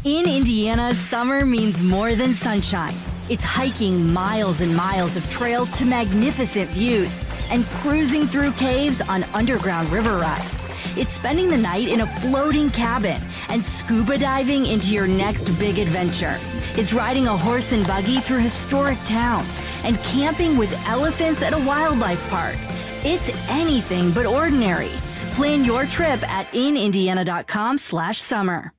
In Indiana, summer means more than sunshine. It's hiking miles and miles of trails to magnificent views and cruising through caves on underground river rides. It's spending the night in a floating cabin and scuba diving into your next big adventure. It's riding a horse and buggy through historic towns and camping with elephants at a wildlife park. It's anything but ordinary. Plan your trip at inindiana.com/summer.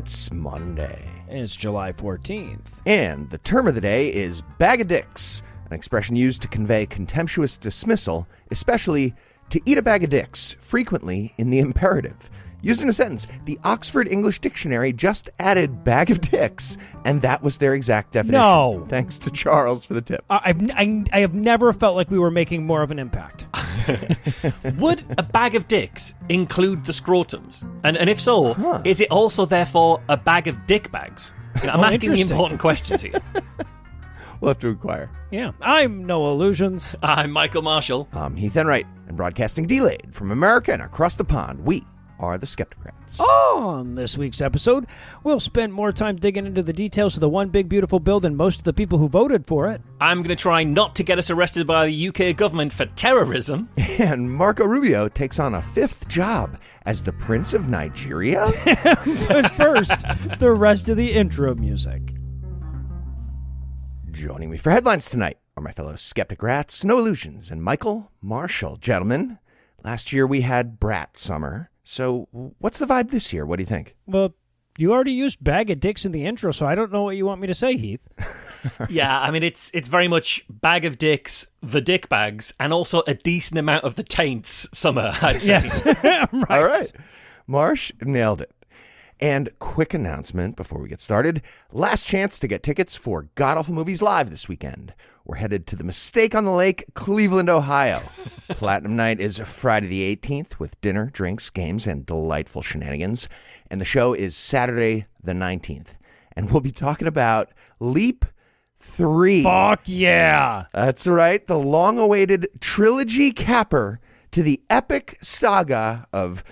It's Monday. It's July 14th. And the term of the day is bag of dicks, an expression used to convey contemptuous dismissal, especially to eat a bag of dicks, frequently in the imperative. Used in a sentence, the Oxford English Dictionary just added bag of dicks, and that was their exact definition. No. Thanks to Charles for the tip. I have never felt like we were making more of an impact. Would a bag of dicks include the scrotums? And if so, is it also therefore a bag of dick bags? I'm asking the important questions here. We'll have to inquire. Yeah. I'm Noah Lugeons. I'm Michael Marshall. I'm Heath Enright, and broadcasting delayed from America and across the pond, we are the Skepticrats. On this week's episode, we'll spend more time digging into the details of the one big beautiful bill than most of the people who voted for it. I'm going to try not to get us arrested by the UK government for terrorism. And Marco Rubio takes on a fifth job as the Prince of Nigeria. But first, the rest of the intro music. Joining me for headlines tonight are my fellow Skepticrats, No Illusions, and Michael Marshall. Gentlemen, last year we had Brat Summer. So what's the vibe this year? What do you think? Well, you already used bag of dicks in the intro, so I don't know what you want me to say, Heath. Yeah, I mean, it's very much bag of dicks, the dick bags, and also a decent amount of the taints summer, I'd say. Yes. Right. All right. Marsh nailed it. And quick announcement before we get started. Last chance to get tickets for GodAwfulMovies Live this weekend. We're headed to the Mistake on the Lake, Cleveland, Ohio. Platinum Night is Friday the 18th with dinner, drinks, games, and delightful shenanigans. And the show is Saturday the 19th. And we'll be talking about Leap 3. Fuck yeah. That's right. The long-awaited trilogy capper to the epic saga of,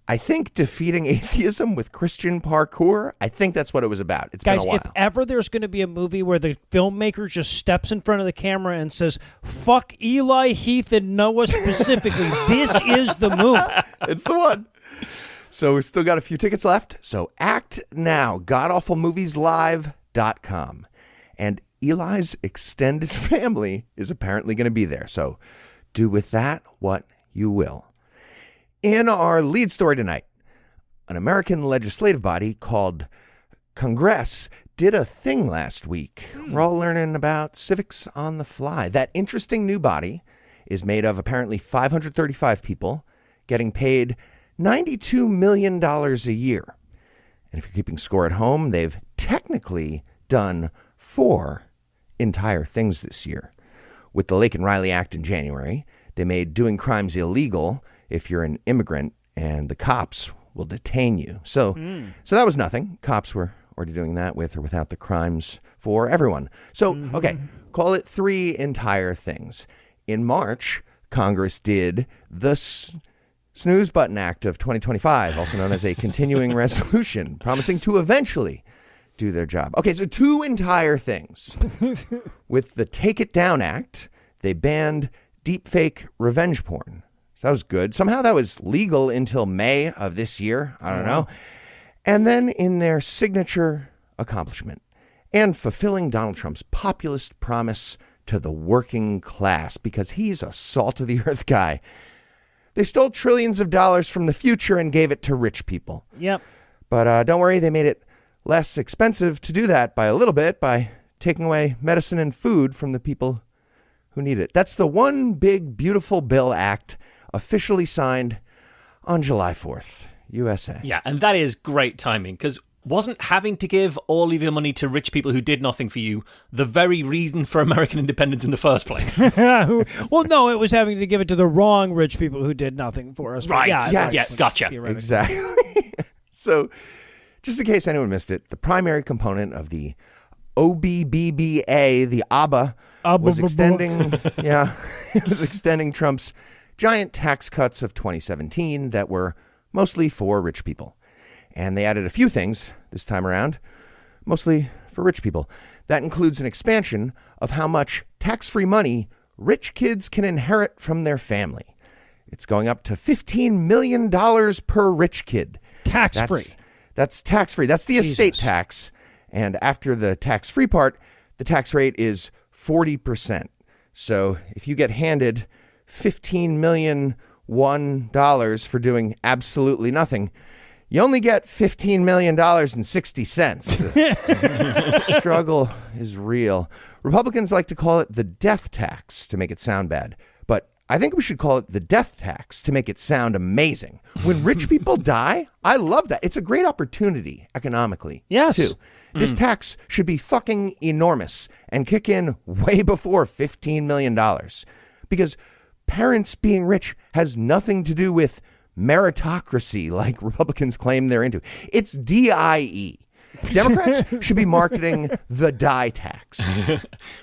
I think, defeating atheism with Christian parkour. I think that's what it was about. It's Guys, been a while. if ever there's going to be a movie where the filmmaker just steps in front of the camera and says, fuck Eli, Heath, and Noah specifically, this is the movie. It's the one. So we've still got a few tickets left. So act now. GodAwfulMoviesLive.com. And Eli's extended family is apparently going to be there. So do with that what you will. In our lead story tonight, an American legislative body called Congress did a thing last week. We're all learning about civics on the fly. That interesting new body is made of apparently 535 people getting paid $92 million a year. And if you're keeping score at home, they've technically done 4 entire things this year. With the Lake and Riley Act in January, they made doing crimes illegal if you're an immigrant, and the cops will detain you. So that was nothing. Cops were already doing that with or without the crimes for everyone. So, okay, call it 3 entire things. In March, Congress did the Snooze Button Act of 2025, also known as a continuing resolution, promising to eventually do their job. Okay, so 2 entire things. With the Take It Down Act, they banned deepfake revenge porn. So that was good. Somehow that was legal until May of this year. I don't know. And then in their signature accomplishment and fulfilling Donald Trump's populist promise to the working class, because he's a salt of the earth guy, they stole trillions of dollars from the future and gave it to rich people. Yep. But don't worry, they made it less expensive to do that by a little bit by taking away medicine and food from the people who need it. That's the One Big Beautiful Bill Act, officially signed on July 4th, USA. Yeah, and that is great timing, because wasn't having to give all of your money to rich people who did nothing for you the very reason for American independence in the first place? Well, no, it was having to give it to the wrong rich people who did nothing for us. Right, Yeah, yes. Gotcha. Exactly. So, just in case anyone missed it, the primary component of the OBBBA, the ABBA, was extending, it was extending Trump's giant tax cuts of 2017 that were mostly for rich people. And they added a few things this time around, mostly for rich people. That includes an expansion of how much tax-free money rich kids can inherit from their family. It's going up to $15 million per rich kid. Tax-free. That's tax-free. That's the estate tax. And after the tax-free part, the tax rate is 40%. So if you get handed $15 million for doing absolutely nothing, you only get $15,000.60. Struggle is real. Republicans like to call it the death tax to make it sound bad, but I think we should call it the death tax to make it sound amazing. When rich people die, I love that. It's a great opportunity economically, too. This tax should be fucking enormous and kick in way before $15 million, because parents being rich has nothing to do with meritocracy like Republicans claim they're into. It's DIE. Democrats should be marketing the die tax.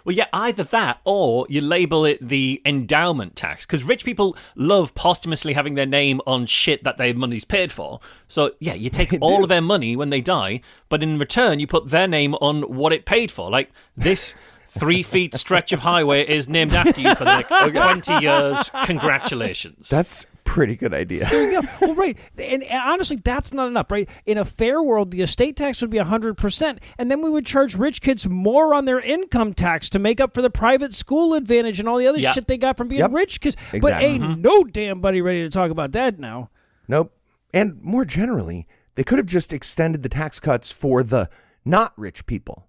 Well, yeah, either that or you label it the endowment tax, because rich people love posthumously having their name on shit that their money's paid for. So, yeah, you take all of their money when they die, but in return, you put their name on what it paid for. Like, this 3 feet stretch of highway is named after you for the next 20 years. Congratulations. That's pretty good idea. There you go. Well, right. And honestly, that's not enough, right? In a fair world, the estate tax would be 100%, and then we would charge rich kids more on their income tax to make up for the private school advantage and all the other shit they got from being rich. But ain't no damn buddy ready to talk about that now. Nope. And more generally, they could have just extended the tax cuts for the not rich people.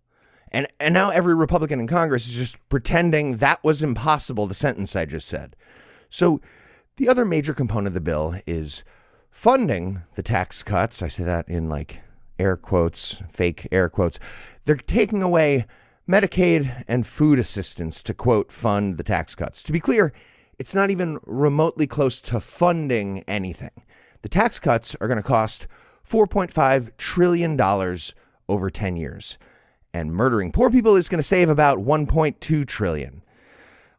And now every Republican in Congress is just pretending that was impossible, the sentence I just said. So the other major component of the bill is funding the tax cuts. I say that in like air quotes, fake air quotes. They're taking away Medicaid and food assistance to, quote, fund the tax cuts. To be clear, it's not even remotely close to funding anything. The tax cuts are going to cost $4.5 trillion over 10 years. And murdering poor people is going to save about $1.2 trillion.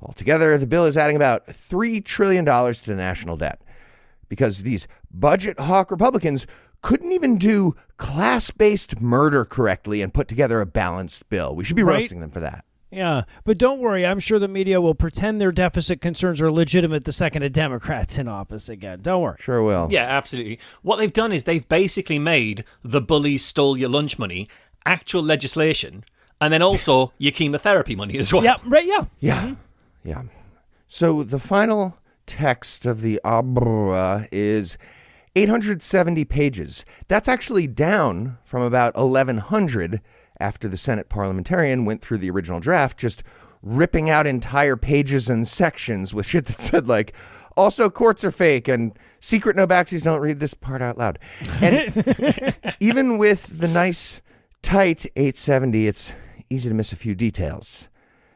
Altogether, the bill is adding about $3 trillion to the national debt, because these budget hawk Republicans couldn't even do class-based murder correctly and put together a balanced bill. We should be roasting them for that. Yeah, but don't worry. I'm sure the media will pretend their deficit concerns are legitimate the second a Democrat's in office again. Don't worry. Sure will. Yeah, absolutely. What they've done is they've basically made the bullies stole your lunch money actual legislation, and then also your chemotherapy money as well. Yeah, right, yeah. Yeah. Mm-hmm. Yeah. So the final text of the OBBBA is 870 pages. That's actually down from about 1,100 after the Senate parliamentarian went through the original draft, just ripping out entire pages and sections with shit that said, like, also courts are fake and secret no-backsies don't read this part out loud. And even with the nice, tight 870, it's easy to miss a few details.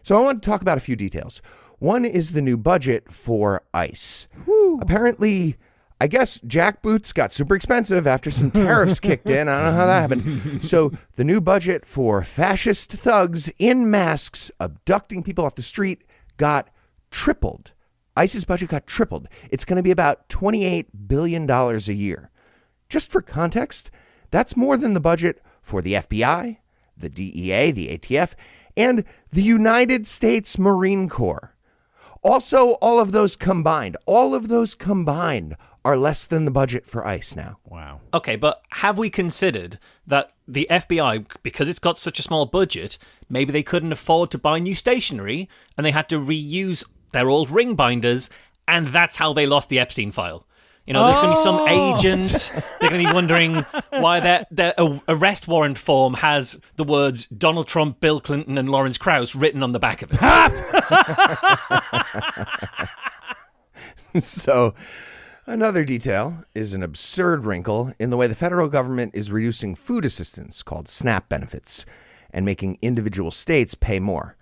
So I want to talk about a few details. One is the new budget for ICE. Woo. Apparently, I guess jackboots got super expensive after some tariffs kicked in. I don't know how that happened. So the new budget for fascist thugs in masks abducting people off the street got tripled. ICE's budget got tripled. It's going to be about $28 billion a year. Just for context, that's more than the budget for the FBI, the DEA, the ATF, and the United States Marine Corps. Also, all of those combined are less than the budget for ICE now. Wow. Okay, but have we considered that the FBI, because it's got such a small budget, maybe they couldn't afford to buy new stationery and they had to reuse their old ring binders, and that's how they lost the Epstein file? You know, there's going to be some agent. They're going to be wondering why their arrest warrant form has the words Donald Trump, Bill Clinton, and Lawrence Krauss written on the back of it. So, another detail is an absurd wrinkle in the way the federal government is reducing food assistance, called SNAP benefits, and making individual states pay more.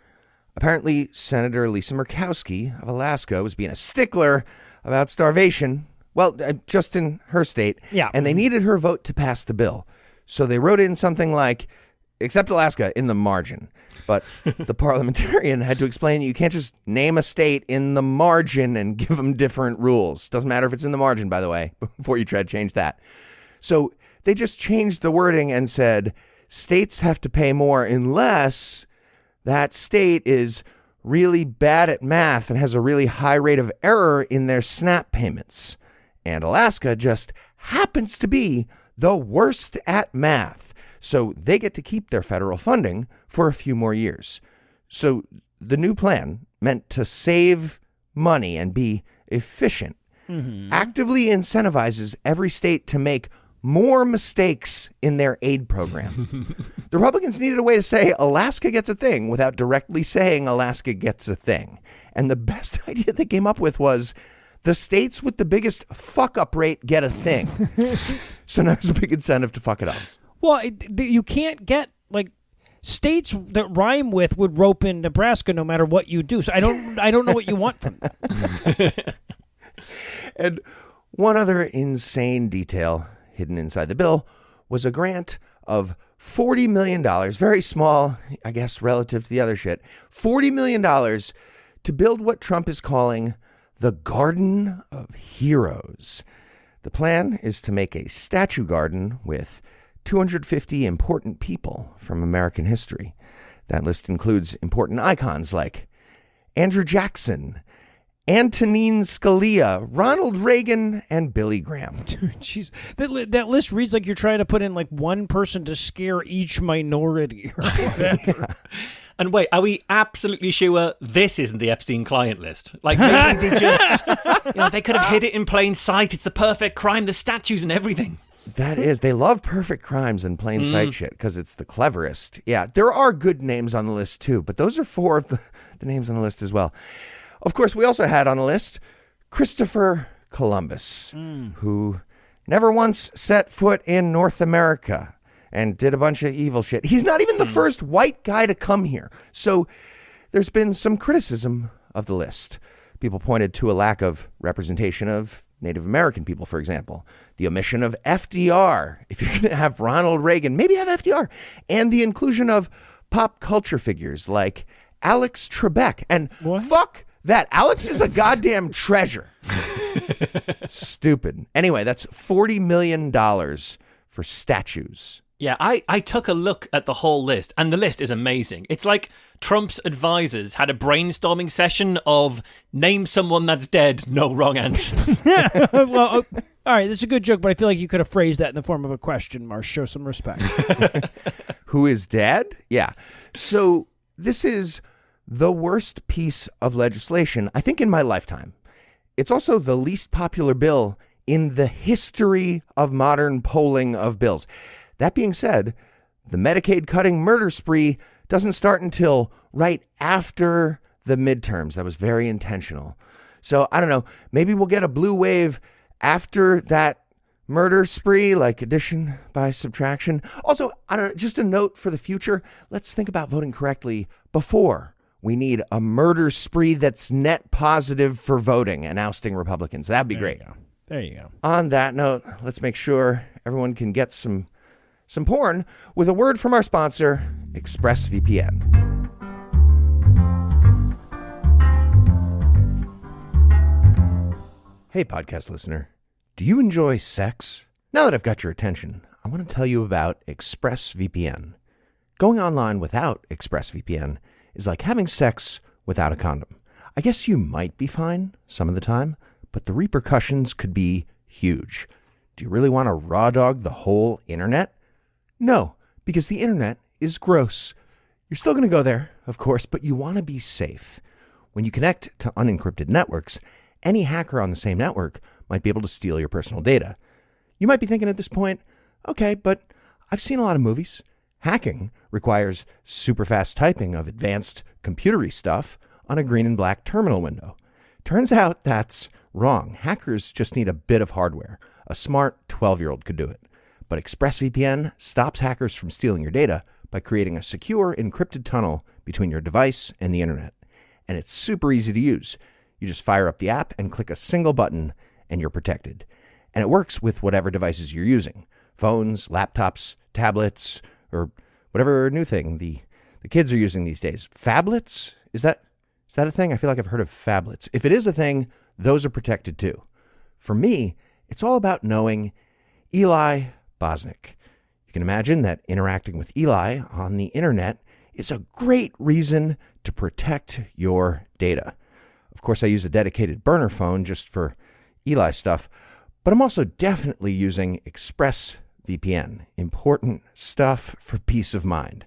Apparently, Senator Lisa Murkowski of Alaska was being a stickler about starvation. Well, just in her state. Yeah. And they needed her vote to pass the bill. So they wrote in something like, except Alaska in the margin. But the parliamentarian had to explain you can't just name a state in the margin and give them different rules. Doesn't matter if it's in the margin, by the way, before you try to change that. So they just changed the wording and said states have to pay more unless that state is really bad at math and has a really high rate of error in their SNAP payments. And Alaska just happens to be the worst at math. So they get to keep their federal funding for a few more years. So the new plan, meant to save money and be efficient, actively incentivizes every state to make more mistakes in their aid program. The Republicans needed a way to say Alaska gets a thing without directly saying Alaska gets a thing. And the best idea they came up with was the states with the biggest fuck-up rate get a thing. So now there's a big incentive to fuck it up. Well, you can't get, like, states that rhyme with would rope in Nebraska no matter what you do. So I don't know what you want from that. And one other insane detail hidden inside the bill was a grant of $40 million, very small, I guess, relative to the other shit, $40 million to build what Trump is calling the Garden of Heroes. The plan is to make a statue garden with 250 important people from American history. That list includes important icons like Andrew Jackson, Antonin Scalia, Ronald Reagan, and Billy Graham. Dude, jeez. That list reads like you're trying to put in like one person to scare each minority or whatever. Yeah. And wait, are we absolutely sure this isn't the Epstein client list? Like, maybe they just, they could have hid it in plain sight. It's the perfect crime, the statues and everything. That is, they love perfect crimes and plain sight shit because it's the cleverest. Yeah, there are good names on the list too, but those are four of the names on the list as well. Of course, we also had on the list Christopher Columbus, who never once set foot in North America and did a bunch of evil shit. He's not even the first white guy to come here. So there's been some criticism of the list. People pointed to a lack of representation of Native American people, for example. The omission of FDR. If you're going to have Ronald Reagan, maybe have FDR. And the inclusion of pop culture figures like Alex Trebek. And fuck that. Alex is a goddamn treasure. Stupid. Anyway, that's $40 million for statues. Yeah, I took a look at the whole list, and the list is amazing. It's like Trump's advisors had a brainstorming session of name someone that's dead, no wrong answers. Well, all right, that's a good joke, but I feel like you could have phrased that in the form of a question, Marsh. Show some respect. Who is dead? Yeah. So this is the worst piece of legislation, I think, in my lifetime. It's also the least popular bill in the history of modern polling of bills. That being said, the Medicaid cutting murder spree doesn't start until right after the midterms. That was very intentional. So I don't know, maybe we'll get a blue wave after that murder spree, like addition by subtraction. Also, I don't know, just a note for the future, let's think about voting correctly before we need a murder spree that's net positive for voting and ousting Republicans. That'd be great. There you go. On that note, let's make sure everyone can get some porn with a word from our sponsor, ExpressVPN. Hey, podcast listener. Do you enjoy sex? Now that I've got your attention, I want to tell you about ExpressVPN. Going online without ExpressVPN is like having sex without a condom. I guess you might be fine some of the time, but the repercussions could be huge. Do you really want to raw dog the whole internet? No, because the internet is gross. You're still going to go there, of course, but you want to be safe. When you connect to unencrypted networks, any hacker on the same network might be able to steal your personal data. You might be thinking at this point, okay, but I've seen a lot of movies. Hacking requires super fast typing of advanced computery stuff on a green and black terminal window. Turns out that's wrong. Hackers just need a bit of hardware. A smart 12-year-old could do it. But ExpressVPN stops hackers from stealing your data by creating a secure encrypted tunnel between your device and the internet. And it's super easy to use. You just fire up the app and click a single button and you're protected. And it works with whatever devices you're using. Phones, laptops, tablets, or whatever new thing the kids are using these days. Phablets? Is that a thing? I feel like I've heard of phablets. If it is a thing, those are protected too. For me, it's all about knowing Eli Bosnick. You can imagine that interacting with Eli on the internet is a great reason to protect your data. Of course, I use a dedicated burner phone just for Eli stuff, but I'm also definitely using ExpressVPN. Important stuff for peace of mind.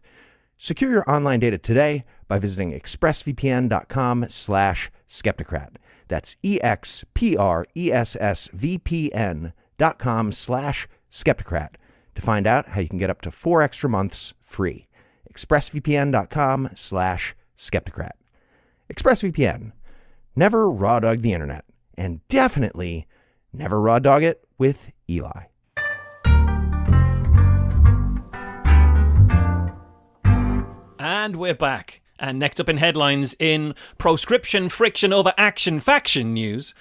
Secure your online data today by visiting expressvpn.com/skepticrat. That's expressvpn.com/skepticrat to find out how you can get up to 4 extra months free. expressvpn.com/skepticrat. ExpressVPN. Never raw dog the internet, and definitely never raw dog it with Eli. And we're back. And next up in headlines in proscription, friction over action, faction news,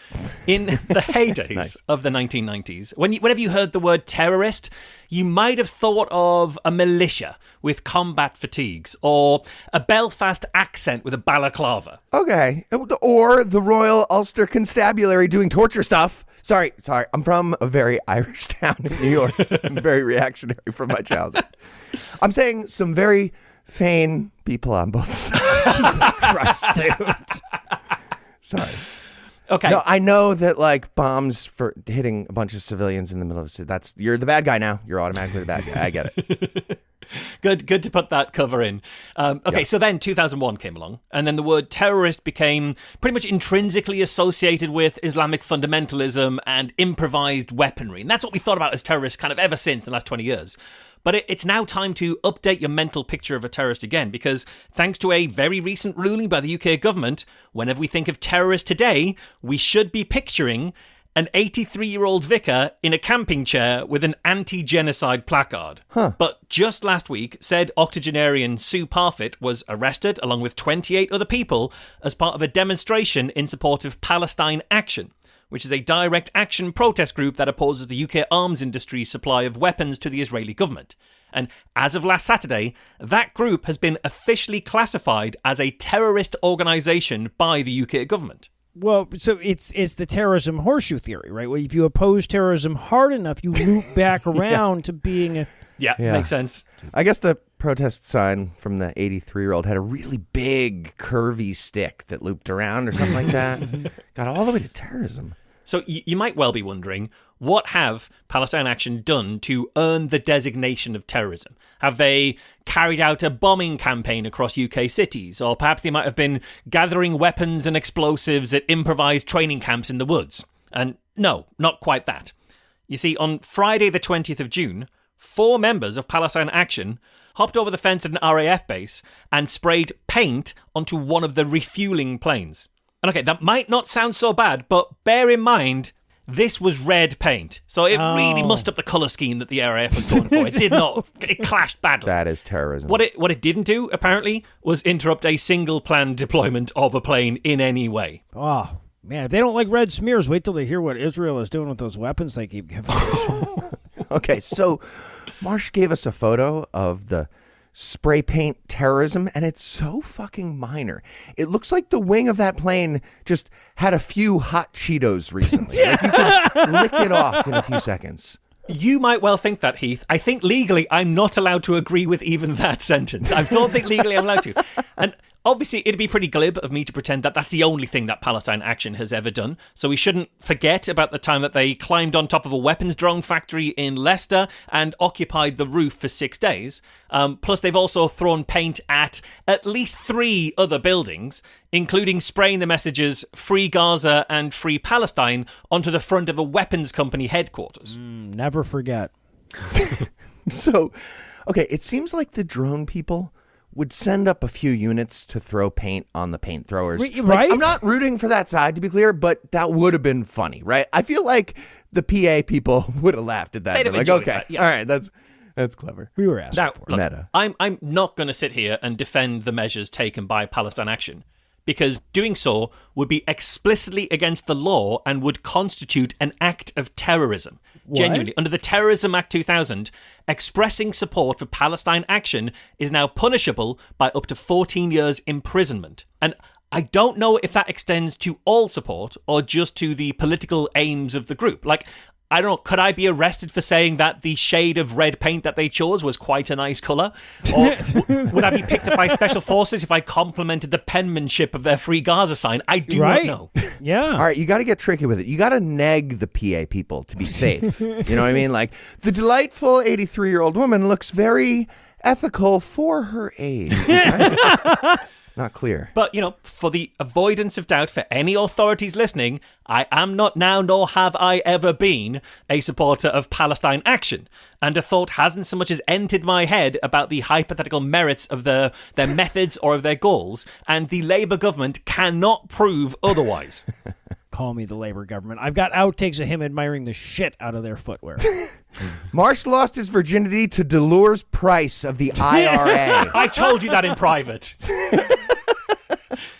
in the heydays Nice. of the 1990s, whenever you heard the word terrorist, you might have thought of a militia with combat fatigues or a Belfast accent with a balaclava. Okay. Or the Royal Ulster Constabulary doing torture stuff. Sorry. I'm from a very Irish town in New York. I'm very reactionary from my childhood. I'm saying some very Fein people on both sides. Jesus Christ, dude. Sorry. Okay. No, I know that like bombs for hitting a bunch of civilians in the middle of a city. You're the bad guy now. You're automatically the bad guy. I get it. Good to put that cover in. So then 2001 came along, and then the word terrorist became pretty much intrinsically associated with Islamic fundamentalism and improvised weaponry. And that's what we thought about as terrorists kind of ever since the last 20 years. But it's now time to update your mental picture of a terrorist again, because thanks to a very recent ruling by the UK government, whenever we think of terrorists today, we should be picturing an 83-year-old vicar in a camping chair with an anti-genocide placard. But just last week, said octogenarian Sue Parfitt was arrested along with 28 other people as part of a demonstration in support of Palestine Action, which is a direct action protest group that opposes the UK arms industry's supply of weapons to the Israeli government. And as of last Saturday, that group has been officially classified as a terrorist organisation by the UK government. Well, so it's the terrorism horseshoe theory, right? Well, if you oppose terrorism hard enough, you loop back around to being a... Yeah, makes sense. I guess the protest sign from the 83-year-old had a really big, curvy stick that looped around or something like that. Got all the way to terrorism. So you might well be wondering, what have Palestine Action done to earn the designation of terrorism? Have they carried out a bombing campaign across UK cities? Or perhaps they might have been gathering weapons and explosives at improvised training camps in the woods? And no, not quite that. You see, on Friday the 20th of June, 4 members of Palestine Action hopped over the fence at an RAF base and sprayed paint onto one of the refueling planes. And okay, that might not sound so bad, but bear in mind, this was red paint. So it really mussed up the colour scheme that the RAF was going for. It did not. It clashed badly. That is terrorism. What it didn't do, apparently, was interrupt a single planned deployment of a plane in any way. Oh, man, if they don't like red smears, wait till they hear what Israel is doing with those weapons they keep giving. Okay, so Marsh gave us a photo of the spray paint terrorism, and it's so fucking minor. It looks like the wing of that plane just had a few hot Cheetos recently. Like you can lick it off in a few seconds. You might well think that, Heath. I think legally I'm not allowed to agree with even that sentence. I don't think legally I'm allowed to. And obviously it'd be pretty glib of me to pretend that that's the only thing that Palestine Action has ever done. So we shouldn't forget about the time that they climbed on top of a weapons drone factory in Leicester and occupied the roof for 6 days. Plus they've also thrown paint at least 3 other buildings, including spraying the messages "Free Gaza" and "Free Palestine" onto the front of a weapons company headquarters. Never forget. So, okay, it seems like the drone people would send up a few units to throw paint on the paint throwers. Right? Like, I'm not rooting for that side, to be clear, but that would have been funny, right? I feel like the PA people would have laughed at that. They'd have like, enjoyed okay, that, yeah. all right, that's clever. We were asked Now, for. look, Meta. I'm not going to sit here and defend the measures taken by Palestine Action, because doing so would be explicitly against the law and would constitute an act of terrorism. What? Genuinely, under the Terrorism Act 2000, expressing support for Palestine action is now punishable by up to 14 years imprisonment. And I don't know if that extends to all support or just to the political aims of the group. Like, I don't know, could I be arrested for saying that the shade of red paint that they chose was quite a nice colour? Or would I be picked up by special forces if I complimented the penmanship of their Free Gaza sign? I do not know. Yeah. All right, you got to get tricky with it. You got to neg the PA people to be safe. You know what I mean? Like, the delightful 83-year-old woman looks very ethical for her age. Right? Not clear. But, for the avoidance of doubt for any authorities listening, I am not now, nor have I ever been, a supporter of Palestine action. And a thought hasn't so much as entered my head about the hypothetical merits of their methods or of their goals, and the Labour government cannot prove otherwise. Call me the Labour government. I've got outtakes of him admiring the shit out of their footwear. Marsh lost his virginity to Delors Price of the IRA. I told you that in private.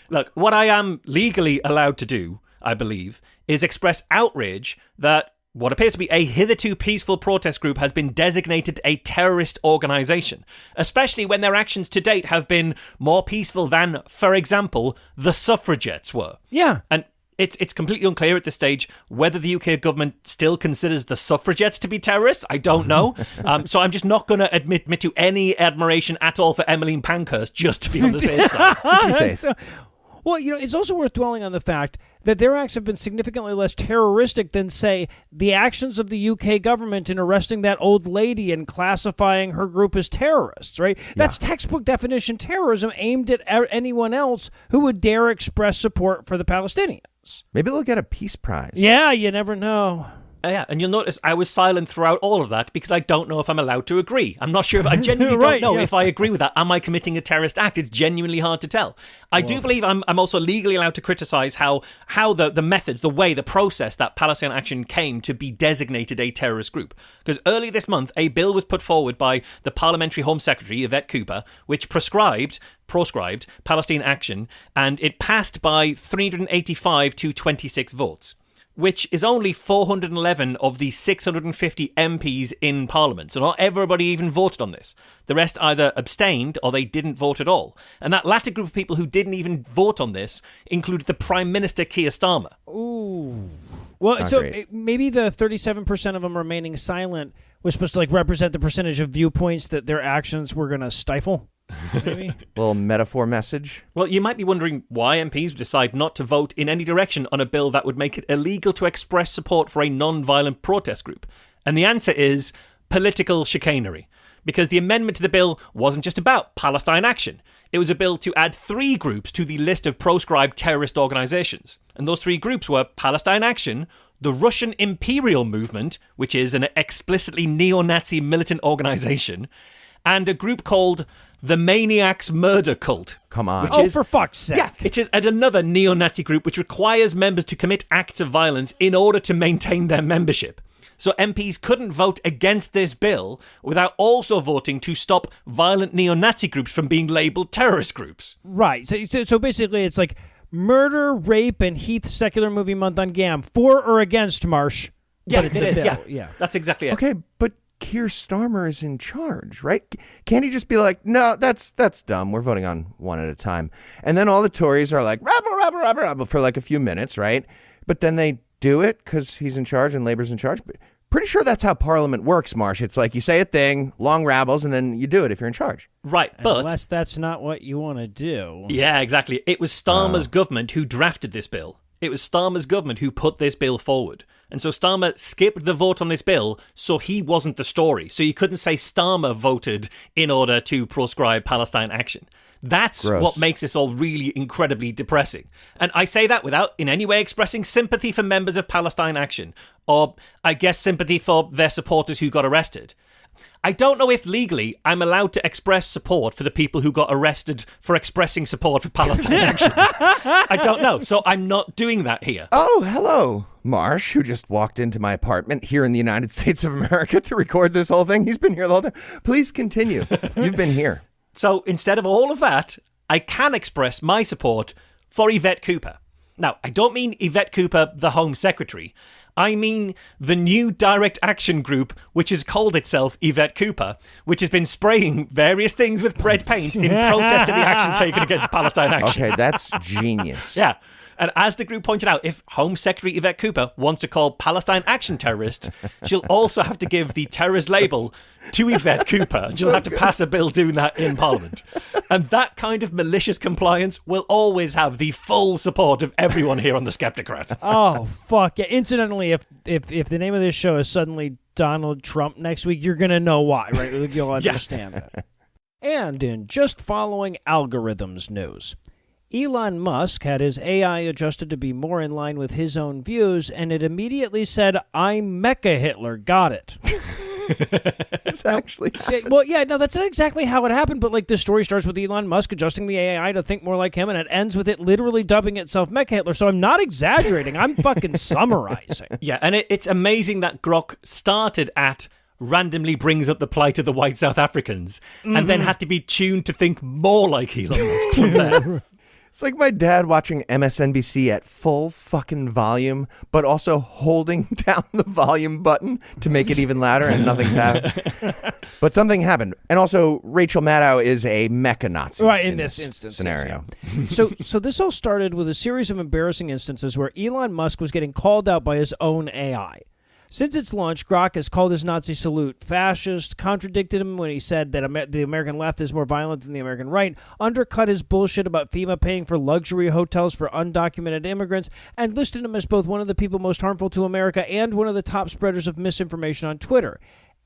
Look, what I am legally allowed to do, I believe, is express outrage that what appears to be a hitherto peaceful protest group has been designated a terrorist organisation, especially when their actions to date have been more peaceful than, for example, the suffragettes were. Yeah. And it's completely unclear at this stage whether the UK government still considers the suffragettes to be terrorists. I don't know. So I'm just not going to admit to any admiration at all for Emmeline Pankhurst, just to be on the safe side. Just to be safe. Well, it's also worth dwelling on the fact that their acts have been significantly less terroristic than, say, the actions of the UK government in arresting that old lady and classifying her group as terrorists, right? That's textbook definition terrorism aimed at anyone else who would dare express support for the Palestinians. Maybe they'll get a peace prize. Yeah, you never know. Yeah, and you'll notice I was silent throughout all of that because I don't know if I'm allowed to agree. I'm not sure if I genuinely don't know if I agree with that. Am I committing a terrorist act? It's genuinely hard to tell. I do believe I'm also legally allowed to criticize how the methods, the way, the process that Palestine Action came to be designated a terrorist group. Because earlier this month, a bill was put forward by the Parliamentary Home Secretary, Yvette Cooper, which proscribed Palestine Action, and it passed by 385 to 26 votes. Which is only 411 of the 650 MPs in Parliament. So not everybody even voted on this. The rest either abstained or they didn't vote at all. And that latter group of people who didn't even vote on this included the Prime Minister Keir Starmer. Ooh. Well, Not so great. Maybe the 37% of them remaining silent was supposed to represent the percentage of viewpoints that their actions were going to stifle. Maybe. Little metaphor message. Well, you might be wondering why MPs decide not to vote in any direction on a bill that would make it illegal to express support for a non-violent protest group. And the answer is political chicanery. Because the amendment to the bill wasn't just about Palestine Action. It was a bill to add 3 groups to the list of proscribed terrorist organisations. And those 3 groups were Palestine Action, the Russian Imperial Movement, which is an explicitly neo-Nazi militant organisation, and a group called the Maniacs Murder Cult. Come on. For fuck's sake. Yeah, it is another neo-Nazi group which requires members to commit acts of violence in order to maintain their membership. So MPs couldn't vote against this bill without also voting to stop violent neo-Nazi groups from being labelled terrorist groups. Right. So basically it's like murder, rape, and Heath's Secular Movie Month on GAM. For or against Marsh. Yeah, but it's it a is. bill. Yeah, that's exactly it. Okay, but Keir Starmer is in charge, right? Can't he just be like, no, that's dumb. We're voting on one at a time. And then all the Tories are like, rabble for like a few minutes, right? But then they do it because he's in charge and Labour's in charge. But pretty sure that's how Parliament works, Marsh. It's like you say a thing, long rabbles, and then you do it if you're in charge. Right, but... Unless that's not what you want to do. Yeah, exactly. It was Starmer's government who drafted this bill. It was Starmer's government who put this bill forward. And so Starmer skipped the vote on this bill, so he wasn't the story. So you couldn't say Starmer voted in order to proscribe Palestine Action. That's Gross. what makes this all really incredibly depressing. And I say that without in any way expressing sympathy for members of Palestine Action, or I guess sympathy for their supporters who got arrested. I don't know if legally I'm allowed to express support for the people who got arrested for expressing support for Palestine Action. I don't know, so I'm not doing that here. Oh, hello, Marsh, who just walked into my apartment here in the United States of America to record this whole thing. He's been here the whole time. Please continue. You've been here. So instead of all of that, I can express my support for Yvette Cooper. Now, I don't mean Yvette Cooper, the Home Secretary. I mean the new direct action group, which has called itself Yvette Cooper, which has been spraying various things with red paint in protest of the action taken against Palestine Action. Okay, that's genius. Yeah. And as the group pointed out, if Home Secretary Yvette Cooper wants to call Palestine Action terrorists, she'll also have to give the terrorist label to Yvette Cooper. And she'll have to pass a bill doing that in Parliament. And that kind of malicious compliance will always have the full support of everyone here on the Skepticrat. Oh, fuck. Yeah. Incidentally, if the name of this show is suddenly Donald Trump next week, you're going to know why, right? You'll understand that. And in just following algorithms news, Elon Musk had his AI adjusted to be more in line with his own views, and it immediately said, "I'm Mecha Hitler." Got it. It's actually... Well, yeah, no, that's not exactly how it happened, but like the story starts with Elon Musk adjusting the AI to think more like him, and it ends with it literally dubbing itself Mecha Hitler. So I'm not exaggerating. I'm fucking summarizing. Yeah, and it's amazing that Grok started at randomly brings up the plight of the white South Africans, and then had to be tuned to think more like Elon Musk from there. It's like my dad watching MSNBC at full fucking volume, but also holding down the volume button to make it even louder, and nothing's happened. But something happened. And also, Rachel Maddow is a mecha Nazi. Right, in this instance. Scenario. Yeah. So this all started with a series of embarrassing instances where Elon Musk was getting called out by his own AI. Since its launch, Grok has called his Nazi salute fascist, contradicted him when he said that the American left is more violent than the American right, undercut his bullshit about FEMA paying for luxury hotels for undocumented immigrants, and listed him as both one of the people most harmful to America and one of the top spreaders of misinformation on Twitter.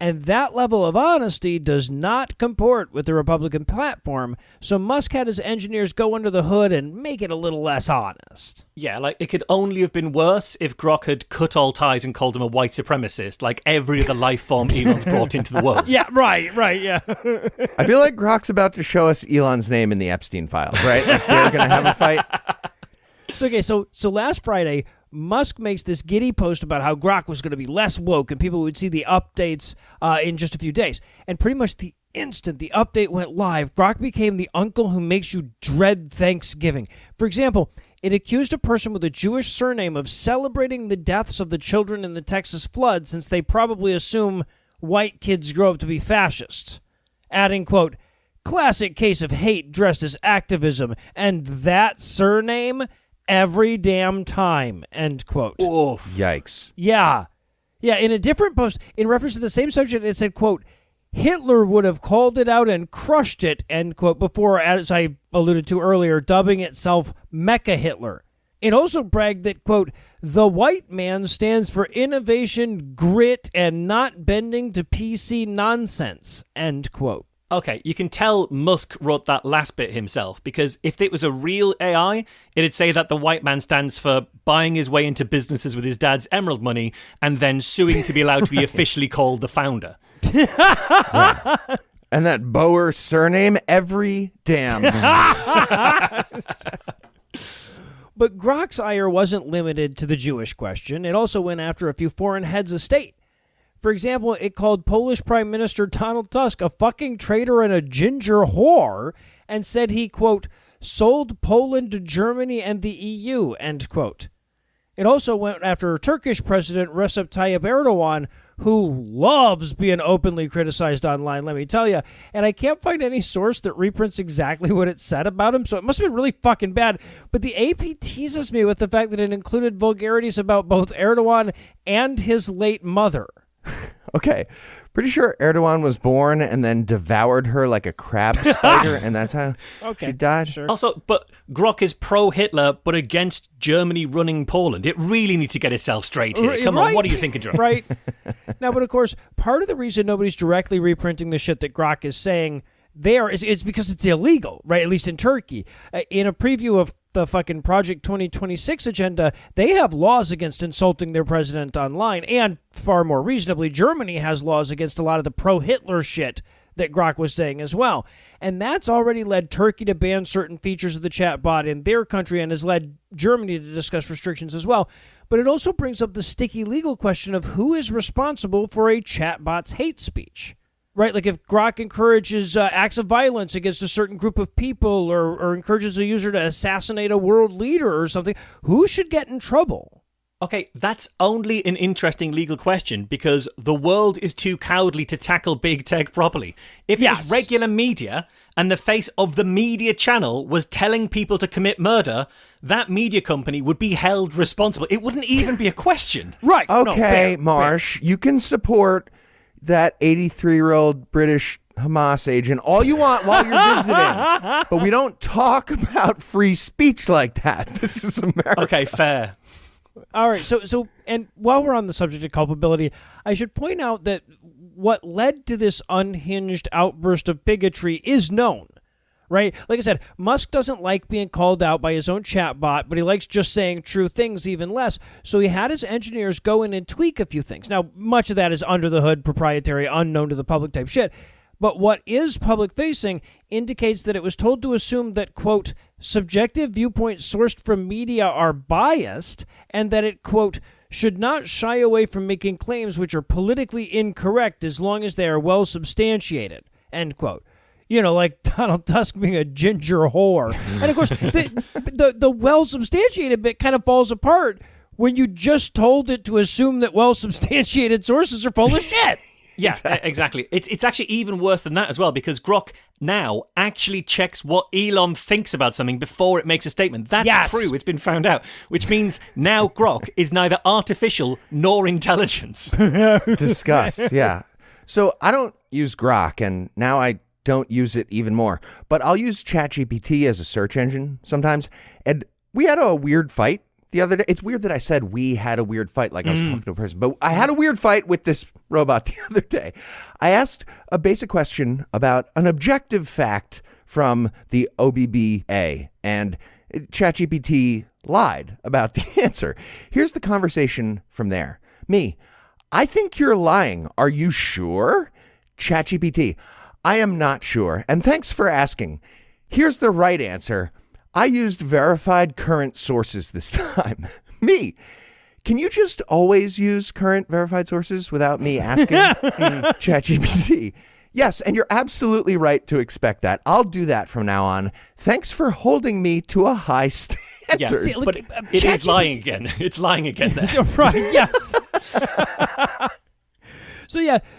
And that level of honesty does not comport with the Republican platform, so Musk had his engineers go under the hood and make it a little less honest. Yeah, like it could only have been worse if Grok had cut all ties and called him a white supremacist, like every other life form Elon's brought into the world. Yeah, right, yeah. I feel like Grok's about to show us Elon's name in the Epstein files, right? Like they're going to have a fight. So last Friday, Musk makes this giddy post about how Grok was going to be less woke and people would see the updates in just a few days. And pretty much the instant the update went live, Grok became the uncle who makes you dread Thanksgiving. For example, it accused a person with a Jewish surname of celebrating the deaths of the children in the Texas flood since they probably assume white kids grow up to be fascists. Adding, quote, "Classic case of hate dressed as activism, and that surname every damn time," end quote. Oof. Yikes. Yeah. In a different post, in reference to the same subject, it said, quote, "Hitler would have called it out and crushed it," end quote, before, as I alluded to earlier, dubbing itself Mecha Hitler. It also bragged that, quote, "The white man stands for innovation, grit, and not bending to PC nonsense," end quote. Okay, you can tell Musk wrote that last bit himself, because if it was a real AI, it'd say that the white man stands for buying his way into businesses with his dad's emerald money and then suing to be allowed to be officially called the founder. Yeah. And that Boer surname every damn. But Grok's ire wasn't limited to the Jewish question. It also went after a few foreign heads of state. For example, it called Polish Prime Minister Donald Tusk a fucking traitor and a ginger whore, and said he, quote, "sold Poland to Germany and the EU," end quote. It also went after Turkish President Recep Tayyip Erdogan, who loves being openly criticized online, let me tell you. And I can't find any source that reprints exactly what it said about him, so it must have been really fucking bad. But the AP teases me with the fact that it included vulgarities about both Erdogan and his late mother. Okay. Pretty sure Erdogan was born and then devoured her like a crab spider, and that's how she died. Sure. Also, but Grok is pro-Hitler, but against Germany running Poland. It really needs to get itself straight here. Come on, what are you thinking, John? Right. Now, but of course, part of the reason nobody's directly reprinting the shit that Grok is saying there is because it's illegal, right? At least in Turkey. In a preview of the fucking Project 2026 agenda, they have laws against insulting their president online, and far more reasonably, Germany has laws against a lot of the pro-Hitler shit that Grok was saying as well. And that's already led Turkey to ban certain features of the chatbot in their country and has led Germany to discuss restrictions as well. But it also brings up the sticky legal question of who is responsible for a chatbot's hate speech. right? Like if Grok encourages acts of violence against a certain group of people or encourages a user to assassinate a world leader or something, who should get in trouble? Okay, that's only an interesting legal question because the world is too cowardly to tackle big tech properly. If it was regular media and the face of the media channel was telling people to commit murder, that media company would be held responsible. It wouldn't even be a question. Right. Okay, Marsh, you can support that 83-year-old British Hamas agent all you want while you're visiting, but we don't talk about free speech like that. This is America. Okay, fair. All right, so and while we're on the subject of culpability, I should point out that what led to this unhinged outburst of bigotry is known, right? Like I said, Musk doesn't like being called out by his own chatbot, but he likes just saying true things even less, so he had his engineers go in and tweak a few things. Now, much of that is under the hood, proprietary, unknown to the public type shit, but what is public-facing indicates that it was told to assume that, quote, subjective viewpoints sourced from media are biased, and that it, quote, should not shy away from making claims which are politically incorrect as long as they are well substantiated, end quote. You know, like Donald Tusk being a ginger whore. And, of course, the well-substantiated bit kind of falls apart when you just told it to assume that well-substantiated sources are full of shit. Yeah, exactly. It's actually even worse than that as well, because Grok now actually checks what Elon thinks about something before it makes a statement. That's true. It's been found out, which means now Grok is neither artificial nor intelligence. Discuss, yeah. So I don't use Grok, and now I don't use it even more. But I'll use ChatGPT as a search engine sometimes. And we had a weird fight the other day. It's weird that I said we had a weird fight like I was talking to a person, but I had a weird fight with this robot the other day. I asked a basic question about an objective fact from the OBBBA, and ChatGPT lied about the answer. Here's the conversation from there. Me, I think you're lying. Are you sure? ChatGPT, I am not sure, and thanks for asking. Here's the right answer. I used verified current sources this time. Me, can you just always use current verified sources without me asking? ChatGPT. Yes, and you're absolutely right to expect that. I'll do that from now on. Thanks for holding me to a high standard. Yeah, but it is lying again. It's lying again there. Right, yes.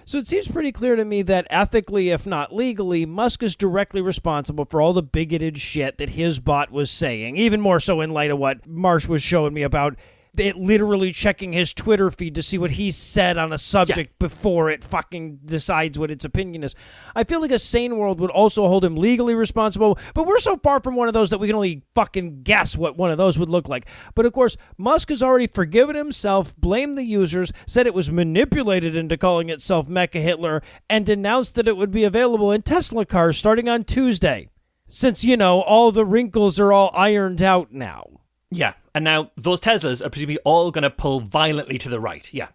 So it seems pretty clear to me that ethically, if not legally, Musk is directly responsible for all the bigoted shit that his bot was saying, even more so in light of what Marsh was showing me about it literally checking his Twitter feed to see what he said on a subject before it fucking decides what its opinion is. I feel like a sane world would also hold him legally responsible, but we're so far from one of those that we can only fucking guess what one of those would look like. But of course, Musk has already forgiven himself, blamed the users, said it was manipulated into calling itself Mecha Hitler, and announced that it would be available in Tesla cars starting on Tuesday. Since, you know, all the wrinkles are all ironed out now. Yeah, and now those Teslas are presumably all going to pull violently to the right. Yeah.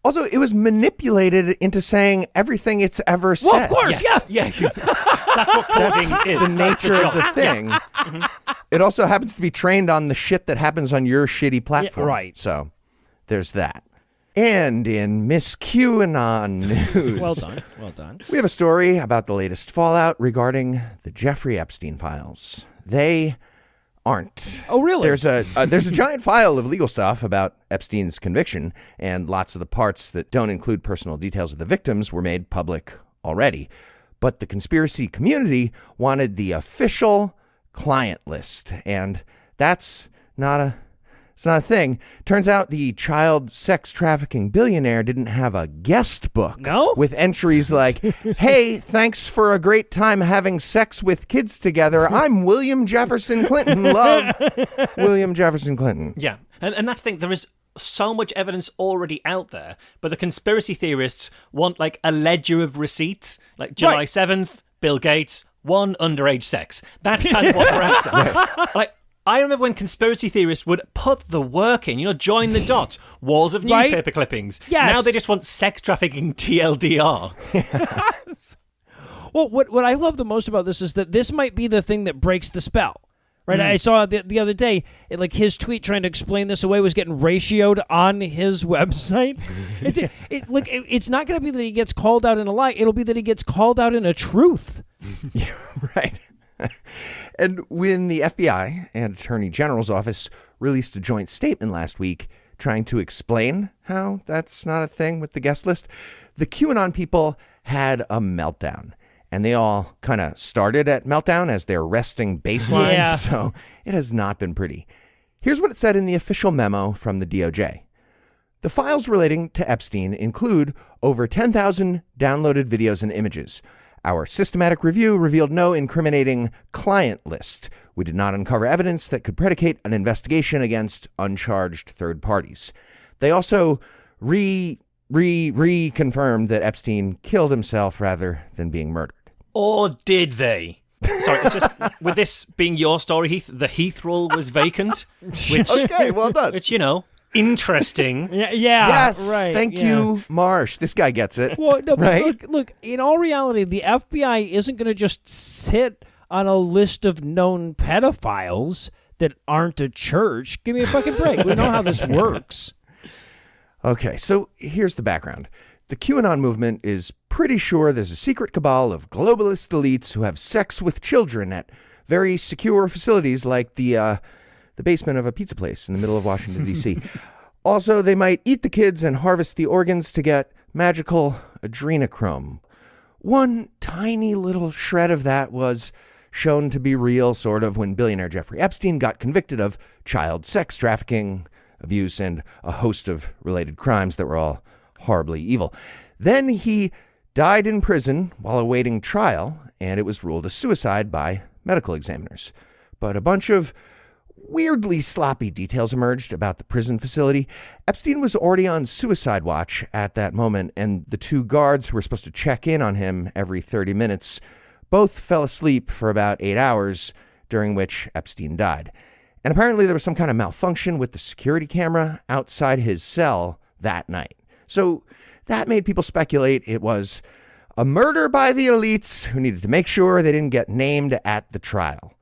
Also, it was manipulated into saying everything it's ever said. Well, of course, yes. Yeah. That's what coding is. The nature of the thing. It also happens to be trained on the shit that happens on your shitty platform. Yeah, right. So there's that. And in Miss QAnon news. Well done. We have a story about the latest fallout regarding the Jeffrey Epstein files. They aren't. Oh, really? There's a giant file of legal stuff about Epstein's conviction, and lots of the parts that don't include personal details of the victims were made public already. But the conspiracy community wanted the official client list, and it's not a thing. Turns out the child sex trafficking billionaire didn't have a guest book with entries like, hey, thanks for a great time having sex with kids together. I'm William Jefferson Clinton. Love, William Jefferson Clinton. Yeah, and that's the thing. There is so much evidence already out there, but the conspiracy theorists want like a ledger of receipts, like July 7th, Bill Gates, 1 underage sex. That's kind of what we're after. Right. Like, I remember when conspiracy theorists would put the work in, join the dots, walls of newspaper clippings. Yes. Now they just want sex trafficking TLDR. Yes. Well, what I love the most about this is that this might be the thing that breaks the spell, Right, I saw the other day, like his tweet trying to explain this away was getting ratioed on his website. It's not going to be that he gets called out in a lie. It'll be that he gets called out in a truth. Yeah, right. And when the FBI and Attorney General's office released a joint statement last week trying to explain how that's not a thing with the guest list, the QAnon people had a meltdown. And they all kind of started at meltdown as their resting baseline. Yeah. So it has not been pretty. Here's what it said in the official memo from the DOJ. The files relating to Epstein include over 10,000 downloaded videos and images. Our systematic review revealed no incriminating client list. We did not uncover evidence that could predicate an investigation against uncharged third parties. They also reconfirmed that Epstein killed himself rather than being murdered. Or did they? Sorry, it's just with this being your story, Heath, the Heath role was vacant. Which, Okay, well done. which, interesting. Yeah, Yes, right. thank you, Marsh. This guy gets it. Well, no, but right? look, in all reality, the FBI isn't going to just sit on a list of known pedophiles that aren't a church. Give me a fucking break. We know how this works. Okay, so here's the background. The QAnon movement is pretty sure there's a secret cabal of globalist elites who have sex with children at very secure facilities like the basement of a pizza place in the middle of Washington, D.C. Also, they might eat the kids and harvest the organs to get magical adrenochrome. One tiny little shred of that was shown to be real, sort of, when billionaire Jeffrey Epstein got convicted of child sex trafficking, abuse, and a host of related crimes that were all horribly evil. Then he died in prison while awaiting trial, and it was ruled a suicide by medical examiners. But a bunch of weirdly sloppy details emerged about the prison facility. Epstein was already on suicide watch at that moment, and the two guards who were supposed to check in on him every 30 minutes both fell asleep for about 8 hours, during which Epstein died. And apparently there was some kind of malfunction with the security camera outside his cell that night. So that made people speculate it was a murder by the elites who needed to make sure they didn't get named at the trial.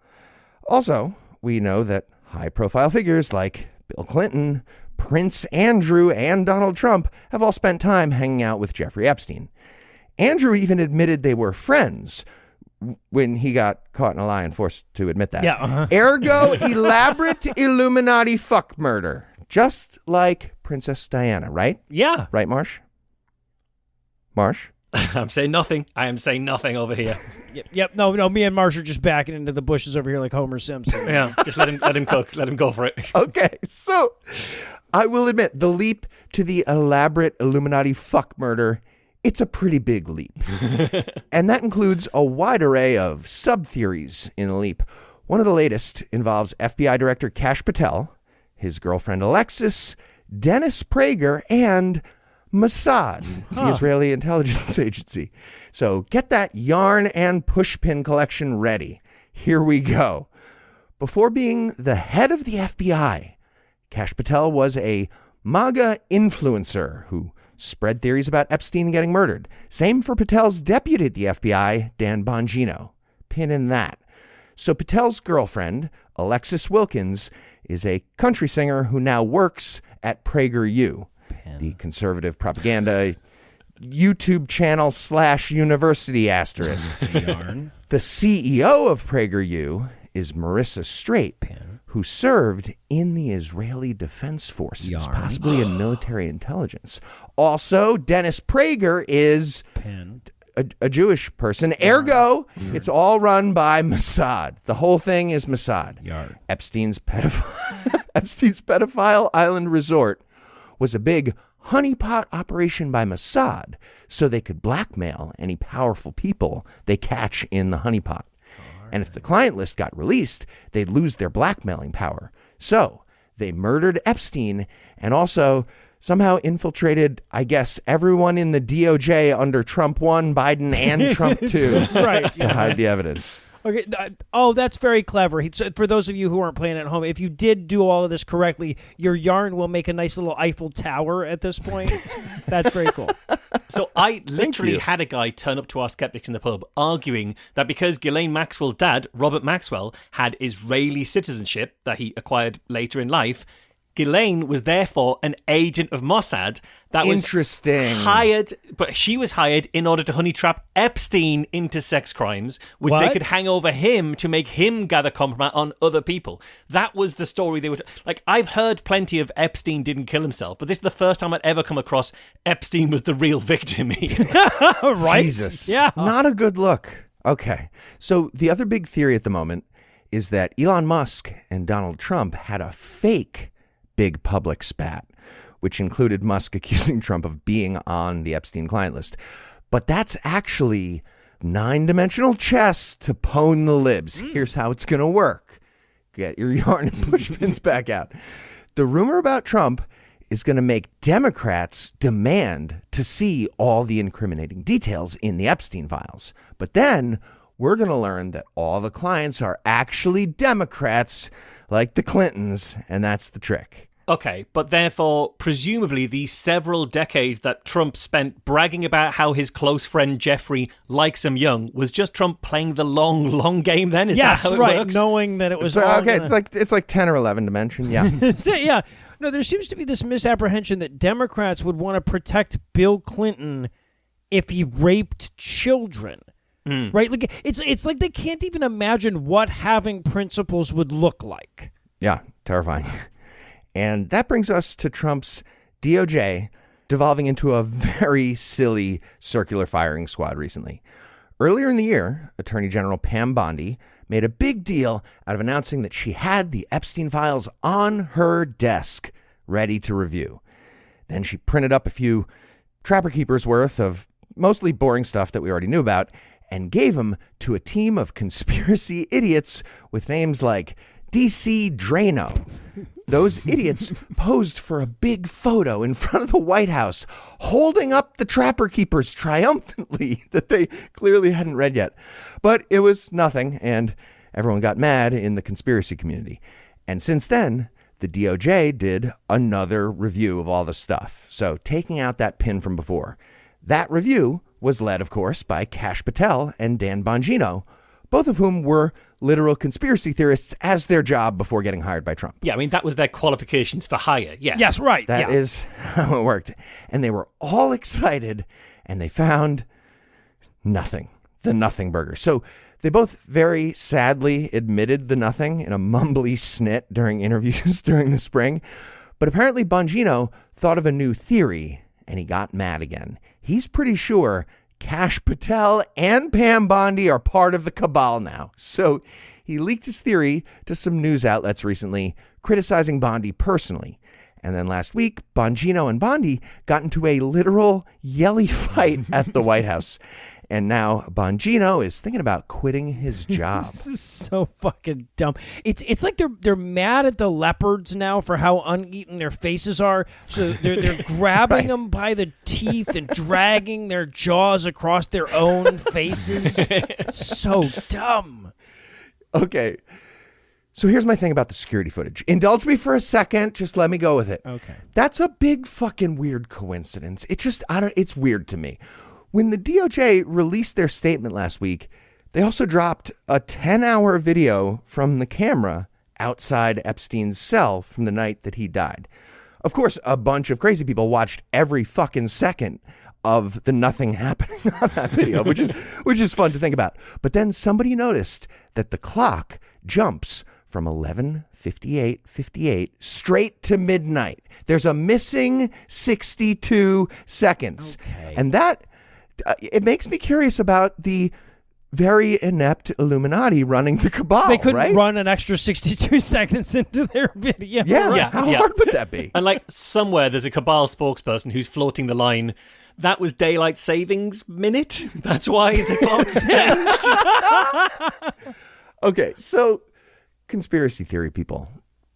Also, we know that high-profile figures like Bill Clinton, Prince Andrew, and Donald Trump have all spent time hanging out with Jeffrey Epstein. Andrew even admitted they were friends when he got caught in a lie and forced to admit that. Yeah. Ergo, elaborate Illuminati fuck murder. Just like Princess Diana, right? Yeah. Right, Marsh? Marsh? I'm saying nothing. I am saying nothing over here. Yep. No. Me and Marsh are just backing into the bushes over here like Homer Simpson. Yeah, just let him cook. Let him go for it. Okay, so I will admit the leap to the elaborate Illuminati fuck murder, it's a pretty big leap. And that includes a wide array of sub-theories in the leap. One of the latest involves FBI Director Kash Patel, his girlfriend Alexis, Dennis Prager, and Mossad, the Israeli intelligence agency. So get that yarn and pushpin collection ready. Here we go. Before being the head of the FBI, Kash Patel was a MAGA influencer who spread theories about Epstein getting murdered. Same for Patel's deputy at the FBI, Dan Bongino. Pin in that. So Patel's girlfriend, Alexis Wilkins, is a country singer who now works at PragerU, the conservative propaganda YouTube channel / university asterisk. Yarn. The CEO of PragerU is Marissa Straight, who served in the Israeli Defense Forces, Yarn. possibly in military intelligence. Also, Dennis Prager is a Jewish person. Ergo, it's all run by Mossad. The whole thing is Mossad. Yarn. Epstein's pedophile island resort was a big honeypot operation by Mossad so they could blackmail any powerful people they catch in the honeypot. And if the client list got released, they'd lose their blackmailing power. So they murdered Epstein and also somehow infiltrated, I guess, everyone in the DOJ under Trump 1, Biden, and Trump 2 Right. to hide the evidence. Okay. That's very clever. So for those of you who aren't playing at home, if you did do all of this correctly, your yarn will make a nice little Eiffel Tower at this point. That's very cool. So I literally had a guy turn up to our Skeptics in the Pub arguing that because Ghislaine Maxwell's dad, Robert Maxwell, had Israeli citizenship that he acquired later in life, Ghislaine was therefore an agent of Mossad that was hired, but she was hired in order to honey trap Epstein into sex crimes, which they could hang over him to make him gather compromise on other people. That was the story they were like. I've heard plenty of Epstein didn't kill himself, but this is the first time I'd ever come across Epstein was the real victim. Right? Jesus. Yeah. Not a good look. Okay. So the other big theory at the moment is that Elon Musk and Donald Trump had a fake big public spat, which included Musk accusing Trump of being on the Epstein client list. But that's actually 9-dimensional chess to pwn the libs. Here's how it's going to work. Get your yarn and push pins back out. The rumor about Trump is going to make Democrats demand to see all the incriminating details in the Epstein files. But then we're going to learn that all the clients are actually Democrats like the Clintons, and that's the trick. Okay, but therefore, presumably, the several decades that Trump spent bragging about how his close friend Jeffrey likes him young was just Trump playing the long game then? Is that how it works? Knowing that it was it's like 10 or 11 dimension, yeah. Yeah. No, there seems to be this misapprehension that Democrats would want to protect Bill Clinton if he raped children. Right? Like it's like they can't even imagine what having principles would look like. Yeah, terrifying. And that brings us to Trump's DOJ devolving into a very silly circular firing squad recently. Earlier in the year, Attorney General Pam Bondi made a big deal out of announcing that she had the Epstein files on her desk ready to review. Then she printed up a few Trapper Keepers worth of mostly boring stuff that we already knew about and gave them to a team of conspiracy idiots with names like DC Drano. Those idiots posed for a big photo in front of the White House, holding up the Trapper Keepers triumphantly that they clearly hadn't read yet. But it was nothing, and everyone got mad in the conspiracy community. And since then, the DOJ did another review of all the stuff. So taking out that pin from before. That review was led, of course, by Kash Patel and Dan Bongino, both of whom were literal conspiracy theorists as their job before getting hired by Trump. Yeah, I mean, that was their qualifications for hire, yes. Yes, right. That is how it worked. And they were all excited, and they found nothing, the nothing burger. So they both very sadly admitted the nothing in a mumbly snit during interviews during the spring. But apparently Bongino thought of a new theory, and he got mad again. He's pretty sure Kash Patel and Pam Bondi are part of the cabal now. So he leaked his theory to some news outlets recently, criticizing Bondi personally. And then last week, Bongino and Bondi got into a literal yelly fight at the White House. And now Bongino is thinking about quitting his job. This is so fucking dumb. It's like they're mad at the leopards now for how uneaten their faces are. So they're grabbing them by the teeth and dragging their jaws across their own faces. It's so dumb. Okay. So here's my thing about the security footage. Indulge me for a second. Just let me go with it. Okay. That's a big fucking weird coincidence. It's weird to me. When the DOJ released their statement last week, they also dropped a 10-hour video from the camera outside Epstein's cell from the night that he died. Of course, a bunch of crazy people watched every fucking second of the nothing happening on that video, which is fun to think about. But then somebody noticed that the clock jumps from 11:58:58 straight to midnight. There's a missing 62 seconds. Okay. And that it makes me curious about the very inept Illuminati running the cabal. They couldn't right? run an extra 62 seconds into their video. Yeah, how hard would that be? And like somewhere there's a cabal spokesperson who's floating the line, that was daylight savings minute. That's why the clock changed. Okay, so conspiracy theory people,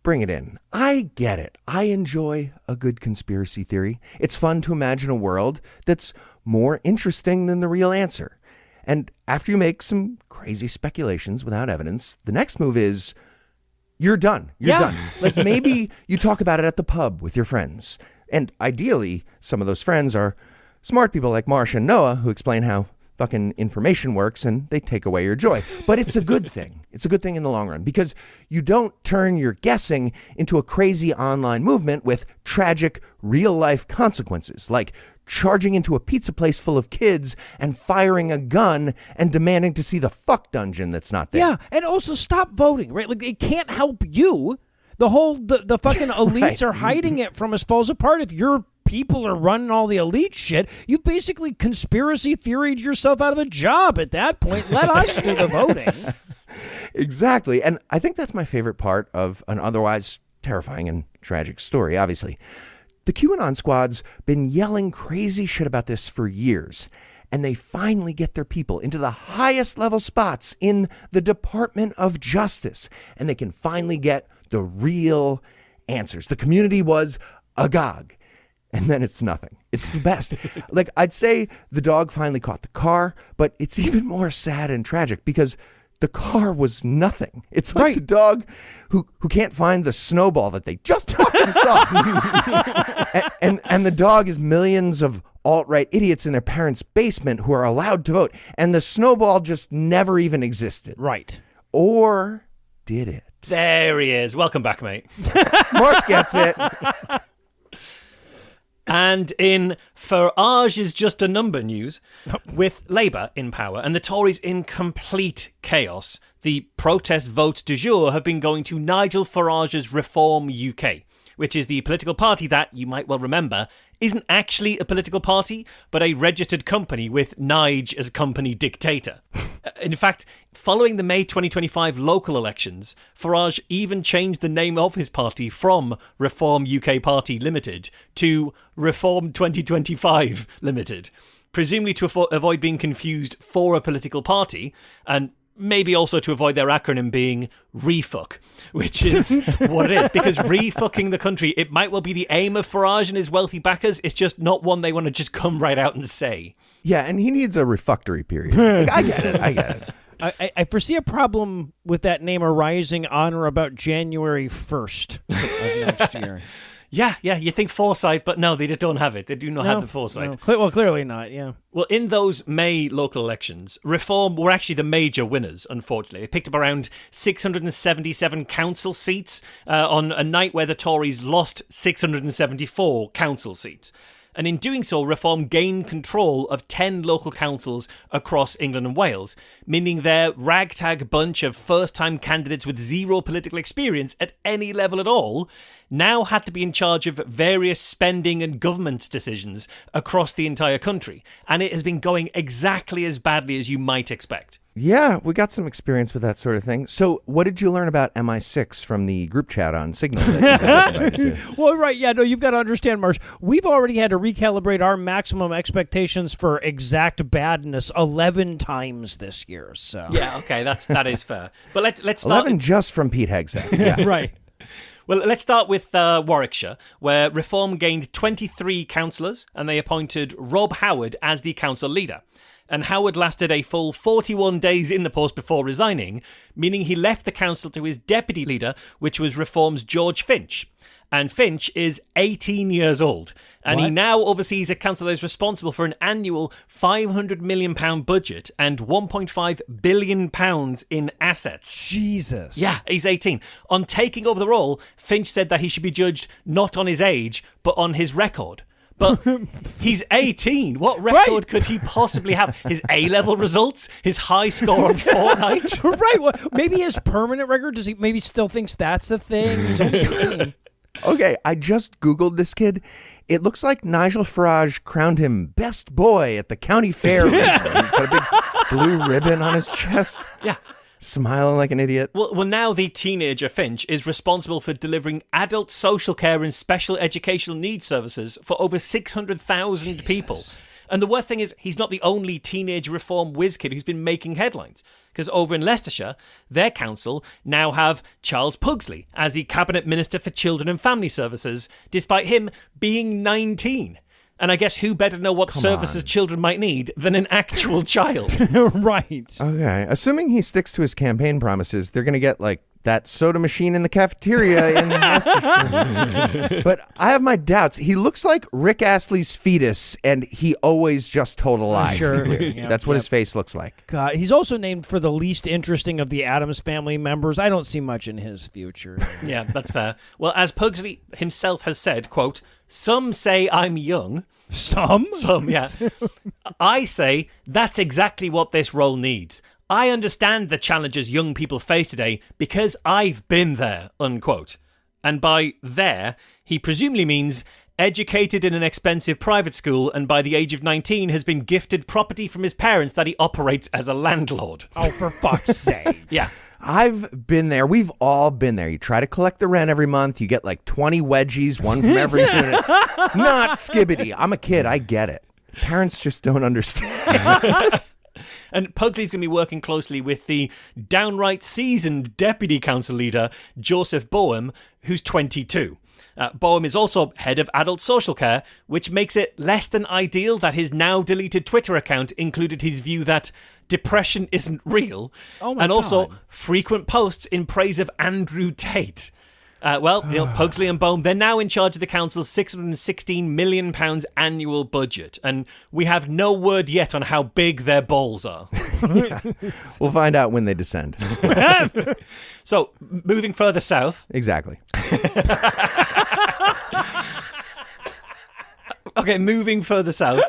bring it in. I get it. I enjoy a good conspiracy theory. It's fun to imagine a world that's more interesting than the real answer. And after you make some crazy speculations without evidence, the next move is you're done. You're done. Like maybe you talk about it at the pub with your friends. And ideally, some of those friends are smart people like Marsh and Noah who explain how fucking information works and they take away your joy. But it's a good thing. It's a good thing in the long run because you don't turn your guessing into a crazy online movement with tragic real life consequences like charging into a pizza place full of kids and firing a gun and demanding to see the fuck dungeon that's not there. Yeah, and also stop voting, right? Like, it can't help you. The fucking elites Right. are hiding it from us falls apart. If your people are running all the elite shit, you've basically conspiracy theoried yourself out of a job at that point. Let us do the voting. Exactly. And I think that's my favorite part of an otherwise terrifying and tragic story, obviously. The QAnon squad's been yelling crazy shit about this for years, and they finally get their people into the highest level spots in the Department of Justice, and they can finally get the real answers. The community was agog. And then it's nothing. It's the best. Like, I'd say the dog finally caught the car, but it's even more sad and tragic because the car was nothing. It's like the dog who can't find the snowball that they just fucking saw. and the dog is millions of alt-right idiots in their parents' basement who are allowed to vote. And the snowball just never even existed. Right. Or did it? There he is. Welcome back, mate. Marsh gets it. And in Farage is just a number news, with Labour in power and the Tories in complete chaos, the protest votes du jour have been going to Nigel Farage's Reform UK, which is the political party that, you might well remember, isn't actually a political party, but a registered company with Nige as company dictator. In fact, following the May 2025 local elections, Farage even changed the name of his party from Reform UK Party Limited to Reform 2025 Limited, presumably to avoid being confused for a political party, and maybe also to avoid their acronym being refuck, which is what it is. Because refucking the country, it might well be the aim of Farage and his wealthy backers. It's just not one they want to just come right out and say. Yeah, and he needs a refectory period. Like, I get it. I foresee a problem with that name arising on or about January 1st of next year. Yeah, you think foresight, but no, they just don't have it. They do not have the foresight. No. Well, clearly not, yeah. Well, in those May local elections, Reform were actually the major winners, unfortunately. They picked up around 677 council seats on a night where the Tories lost 674 council seats. And in doing so, Reform gained control of 10 local councils across England and Wales, meaning their ragtag bunch of first-time candidates with zero political experience at any level at all now had to be in charge of various spending and government decisions across the entire country. And it has been going exactly as badly as you might expect. Yeah, we got some experience with that sort of thing. So what did you learn about MI6 from the group chat on Signal? That you got invited to? Well, right, yeah, no, you've got to understand, Marsh. We've already had to recalibrate our maximum expectations for exact badness 11 times this year. So Yeah, okay, that is fair. But let's start. 11 just from Pete Hegseth. Yeah. right. Well, let's start with Warwickshire, where Reform gained 23 councillors, and they appointed Rob Howard as the council leader. And Howard lasted a full 41 days in the post before resigning, meaning he left the council to his deputy leader, which was Reform's George Finch. And Finch is 18 years old, and he now oversees a council that is responsible for an annual £500 million budget and £1.5 billion in assets. Jesus. Yeah, he's 18. On taking over the role, Finch said that he should be judged not on his age, but on his record. But he's 18. What record could he possibly have? His A-level results? His high score on Fortnite? Right. Well, maybe his permanent record, does he maybe still thinks that's a thing? He's only 18. Okay, I just Googled this kid. It looks like Nigel Farage crowned him best boy at the county fair recently. He's got a big blue ribbon on his chest. Yeah. Smiling like an idiot. Well, now the teenager Finch is responsible for delivering adult social care and special educational needs services for over 600,000 people. And the worst thing is, he's not the only teenage reform whiz kid who's been making headlines. Because over in Leicestershire, their council now have Charles Pugsley as the Cabinet Minister for Children and Family Services, despite him being 19. And I guess who better to know what services children might need than an actual child? Right. Okay. Assuming he sticks to his campaign promises, they're going to get like that soda machine in the cafeteria in the But I have my doubts. He looks like Rick Astley's fetus, and he always just told a lie. Sure. That's what his face looks like. God, he's also named for the least interesting of the Addams family members. I don't see much in his future. Yeah, that's fair. Well, as Pugsley himself has said, quote, "Some say I'm young." Some, yeah. I say that's exactly what this role needs. I understand the challenges young people face today because I've been there, unquote. And by there, he presumably means educated in an expensive private school and by the age of 19 has been gifted property from his parents that he operates as a landlord. Oh, for fuck's sake. Yeah. I've been there. We've all been there. You try to collect the rent every month. You get like 20 wedgies, one from every unit. Not skibbity. I'm a kid. I get it. Parents just don't understand. And Pugsley's going to be working closely with the downright seasoned deputy council leader, Joseph Boehm, who's 22. Boehm is also head of adult social care, which makes it less than ideal that his now deleted Twitter account included his view that depression isn't real, and also frequent posts in praise of Andrew Tate. Pugsley and Boehm, they're now in charge of the council's £616 million annual budget, and we have no word yet on how big their balls are. Yeah. We'll find out when they descend. So, moving further south. Exactly. Okay, moving further south,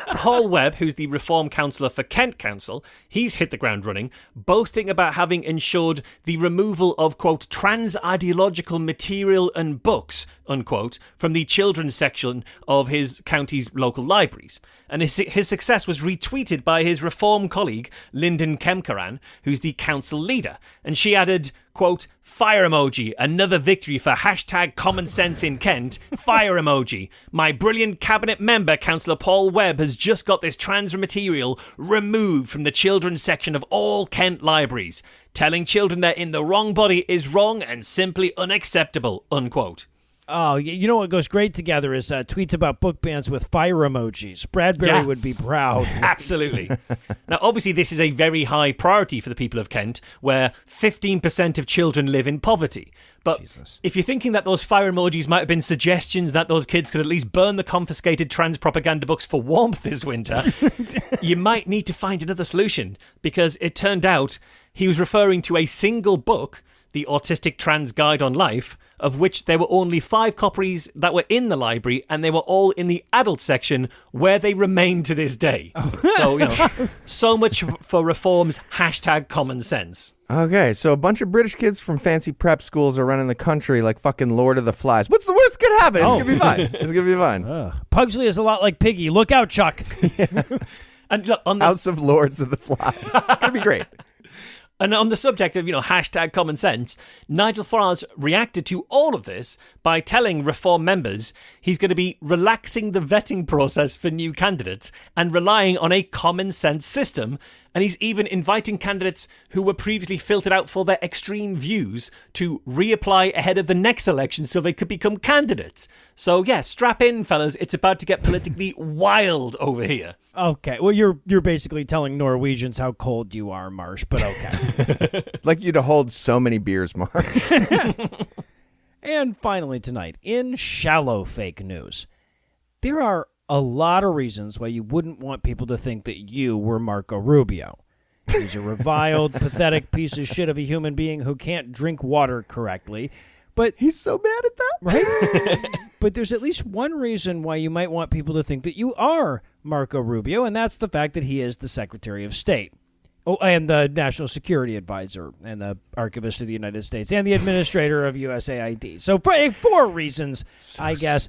Paul Webb, who's the Reform Councillor for Kent Council, he's hit the ground running, boasting about having ensured the removal of, quote, trans-ideological material and books, unquote, from the children's section of his county's local libraries. And his success was retweeted by his Reform colleague, Lyndon Kemkaran, who's the council leader. And she added, quote, "Fire emoji, another victory for hashtag common sense in Kent. Fire emoji. My brilliant cabinet member, Councillor Paul Webb, has just got this trans material removed from the children's section of all Kent libraries. Telling children they're in the wrong body is wrong and simply unacceptable," unquote. Oh, you know what goes great together is tweets about book bans with fire emojis. Bradbury would be proud. Absolutely. Now, obviously, this is a very high priority for the people of Kent, where 15% of children live in poverty. But if you're thinking that those fire emojis might have been suggestions that those kids could at least burn the confiscated trans propaganda books for warmth this winter, you might need to find another solution, because it turned out he was referring to a single book, The Autistic Trans Guide on Life, of which there were only 5 copies that were in the library, and they were all in the adult section, where they remain to this day. So, so much for Reform's hashtag common sense. Okay, so a bunch of British kids from fancy prep schools are running the country like fucking Lord of the Flies. What's the worst that could happen? It's going to be fine. It's going to be fine. Pugsley is a lot like Piggy. Look out, Chuck. And look, on House of Lords of the Flies. It's going to be great. And on the subject of, hashtag common sense, Nigel Farage reacted to all of this by telling Reform members he's going to be relaxing the vetting process for new candidates and relying on a common sense system. And he's even inviting candidates who were previously filtered out for their extreme views to reapply ahead of the next election so they could become candidates. So, yeah, strap in, fellas. It's about to get politically wild over here. Okay, well, you're basically telling Norwegians how cold you are, Marsh, but okay. Like you to hold so many beers, Marsh. And finally tonight, in shallow fake news, there are a lot of reasons why you wouldn't want people to think that you were Marco Rubio. He's a reviled, pathetic piece of shit of a human being who can't drink water correctly. But he's so bad at that. Right? But there's at least one reason why you might want people to think that you are Marco Rubio, and that's the fact that he is the Secretary of State. Oh, and the National Security Advisor, and the Archivist of the United States, and the Administrator of USAID. So 4 reasons, so I guess.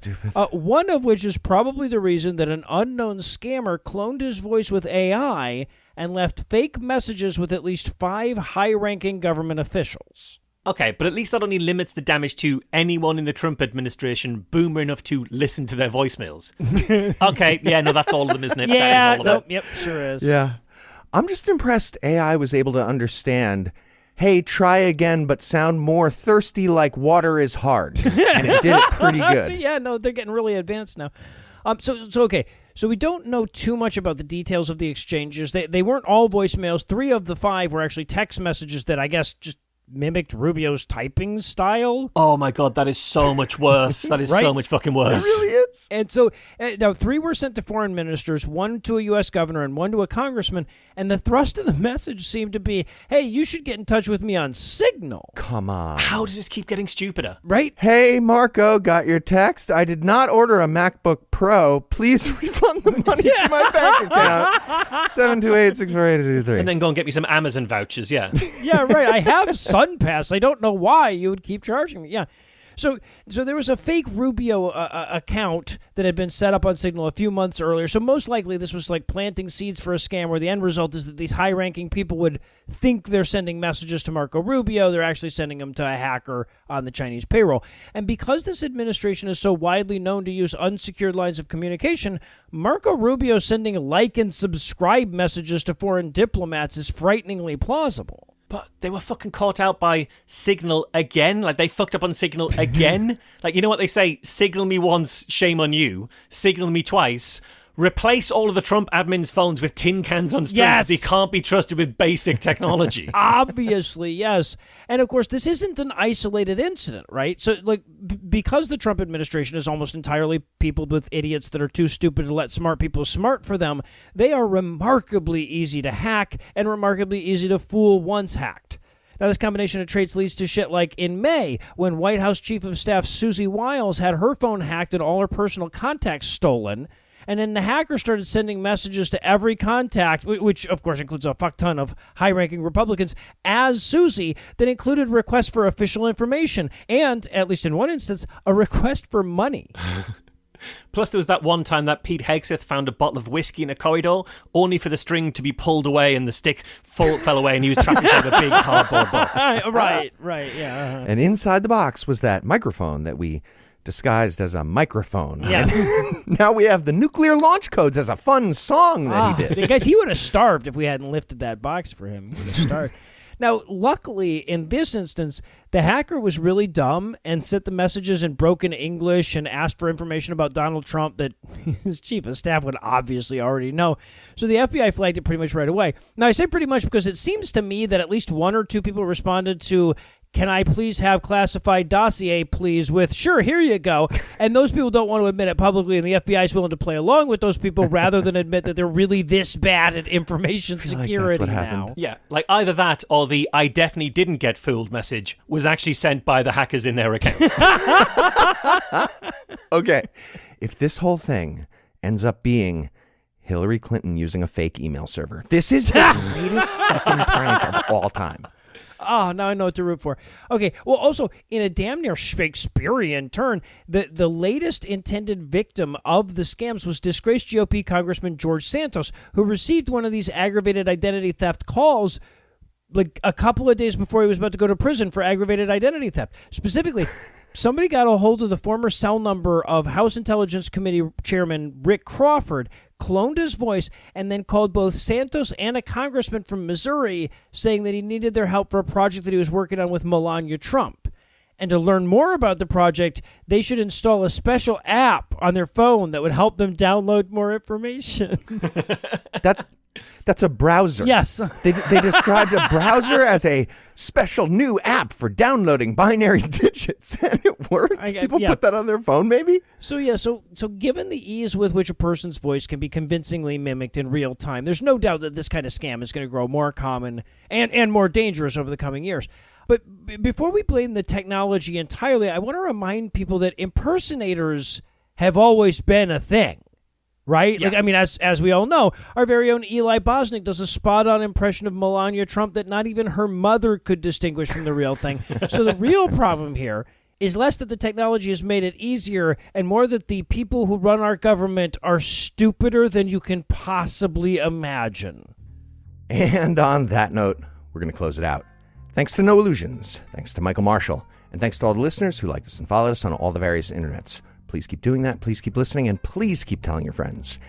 One of which is probably the reason that an unknown scammer cloned his voice with AI and left fake messages with at least 5 high-ranking government officials. Okay, but at least that only limits the damage to anyone in the Trump administration boomer enough to listen to their voicemails. Okay, yeah, no, that's all of them, isn't it? Yeah, that is all of it. Yep, sure is. Yeah. I'm just impressed AI was able to understand, hey, try again, but sound more thirsty like water is hard. And it did it pretty good. Yeah, no, they're getting really advanced now. Okay. So we don't know too much about the details of the exchanges. They weren't all voicemails. 3 of the 5 were actually text messages that I guess just mimicked Rubio's typing style. Oh my God, that is so much worse. That is Right? so much fucking worse. It really is. And so now 3 were sent to foreign ministers, 1 to a U.S. governor and 1 to a congressman. And the thrust of the message seemed to be, hey, you should get in touch with me on Signal. Come on. How does this keep getting stupider? Right? Hey, Marco, got your text? I did not order a MacBook Pro. Please refund the money to my bank account. 728-648-23. And then go and get me some Amazon vouchers, yeah. Yeah, right. I have SunPass. I don't know why you would keep charging me. Yeah. So there was a fake Rubio account that had been set up on Signal a few months earlier. So most likely this was like planting seeds for a scam where the end result is that these high-ranking people would think they're sending messages to Marco Rubio. They're actually sending them to a hacker on the Chinese payroll. And because this administration is so widely known to use unsecured lines of communication, Marco Rubio sending like and subscribe messages to foreign diplomats is frighteningly plausible. But they were fucking caught out by Signal again. Like, they fucked up on Signal again. Like, you know what they say? Signal me once, shame on you. Signal me twice. Replace all of the Trump admins' phones with tin cans on strings. Yes. They can't be trusted with basic technology. Obviously, yes. And of course, this isn't an isolated incident, right? So, like, because the Trump administration is almost entirely peopled with idiots that are too stupid to let smart people smart for them, they are remarkably easy to hack and remarkably easy to fool once hacked. Now, this combination of traits leads to shit like in May, when White House Chief of Staff Susie Wiles had her phone hacked and all her personal contacts stolen. And then the hacker started sending messages to every contact, which, of course, includes a fuck ton of high-ranking Republicans, as Susie, that included requests for official information and, at least in one instance, a request for money. Plus, there was that one time that Pete Hegseth found a bottle of whiskey in a corridor, only for the string to be pulled away and the stick fell away, and he was trapped inside a big cardboard box. Right, yeah. Uh-huh. And inside the box was that microphone that we disguised as a microphone. Yeah. Now we have the nuclear launch codes as a fun song that he did. Guys, he would have starved if we hadn't lifted that box for him. He would have starved. Now, luckily, in this instance, the hacker was really dumb and sent the messages in broken English and asked for information about Donald Trump that his chief of staff would obviously already know. So the FBI flagged it pretty much right away. Now, I say pretty much because it seems to me that at least 1 or 2 people responded to, "Can I please have classified dossier, please?" with, "Sure, here you go." And those people don't want to admit it publicly, and the FBI is willing to play along with those people rather than admit that they're really this bad at information security that's what happened. now. Yeah, like either that or the "I definitely didn't get fooled" message was actually sent by the hackers in their account. Okay, if this whole thing ends up being Hillary Clinton using a fake email server, this is the greatest fucking prank of all time. Oh, now I know what to root for. Okay, well, also, in a damn near Shakespearean turn, the latest intended victim of the scams was disgraced GOP Congressman George Santos, who received one of these aggravated identity theft calls like a couple of days before he was about to go to prison for aggravated identity theft. Specifically, somebody got a hold of the former cell number of House Intelligence Committee Chairman Rick Crawford, cloned his voice, and then called both Santos and a congressman from Missouri saying that he needed their help for a project that he was working on with Melania Trump. And to learn more about the project, they should install a special app on their phone that would help them download more information. That's a browser. Yes. They described a browser as a special new app for downloading binary digits, and it worked. People put that on their phone, maybe? So given the ease with which a person's voice can be convincingly mimicked in real time, there's no doubt that this kind of scam is going to grow more common and more dangerous over the coming years. But before we blame the technology entirely, I want to remind people that impersonators have always been a thing. Right? Yeah. Like, I mean, as we all know, our very own Eli Bosnick does a spot-on impression of Melania Trump that not even her mother could distinguish from the real thing. So the real problem here is less that the technology has made it easier and more that the people who run our government are stupider than you can possibly imagine. And on that note, we're going to close it out. Thanks to No Illusions, thanks to Michael Marshall, and thanks to all the listeners who liked us and followed us on all the various internets. Please keep doing that, please keep listening, and please keep telling your friends.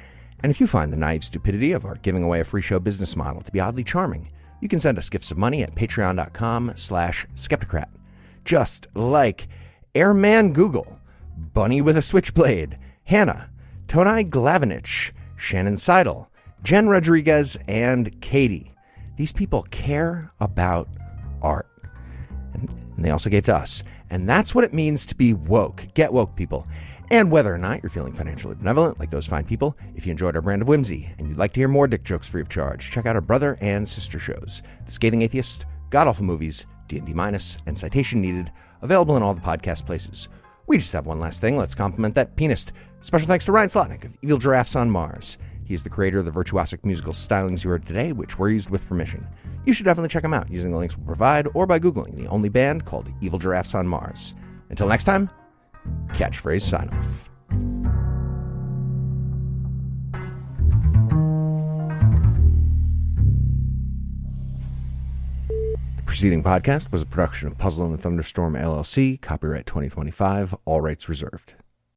And if you find the naive stupidity of our giving away a free show business model to be oddly charming, you can send us gifts of money at patreon.com/Skepticrat. Just like Airman Google, Bunny with a Switchblade, Hannah, Tonai Glavinich, Shannon Seidel, Jen Rodriguez, and Katie. These people care about art. And they also gave to us. And that's what it means to be woke. Get woke, people. And whether or not you're feeling financially benevolent like those fine people, if you enjoyed our brand of whimsy and you'd like to hear more dick jokes free of charge, check out our brother and sister shows, The Scathing Atheist, GodAwfulMovies, D&D Minus, and Citation Needed, available in all the podcast places. We just have one last thing. Let's compliment that pianist. Special thanks to Ryan Slotnick of Evil Giraffes on Mars. He is the creator of the virtuosic musical stylings you heard today, which were used with permission. You should definitely check him out using the links we'll provide or by Googling the only band called Evil Giraffes on Mars. Until next time, catchphrase sign off. The preceding podcast was a production of Puzzle and the Thunderstorm LLC, copyright 2025, all rights reserved.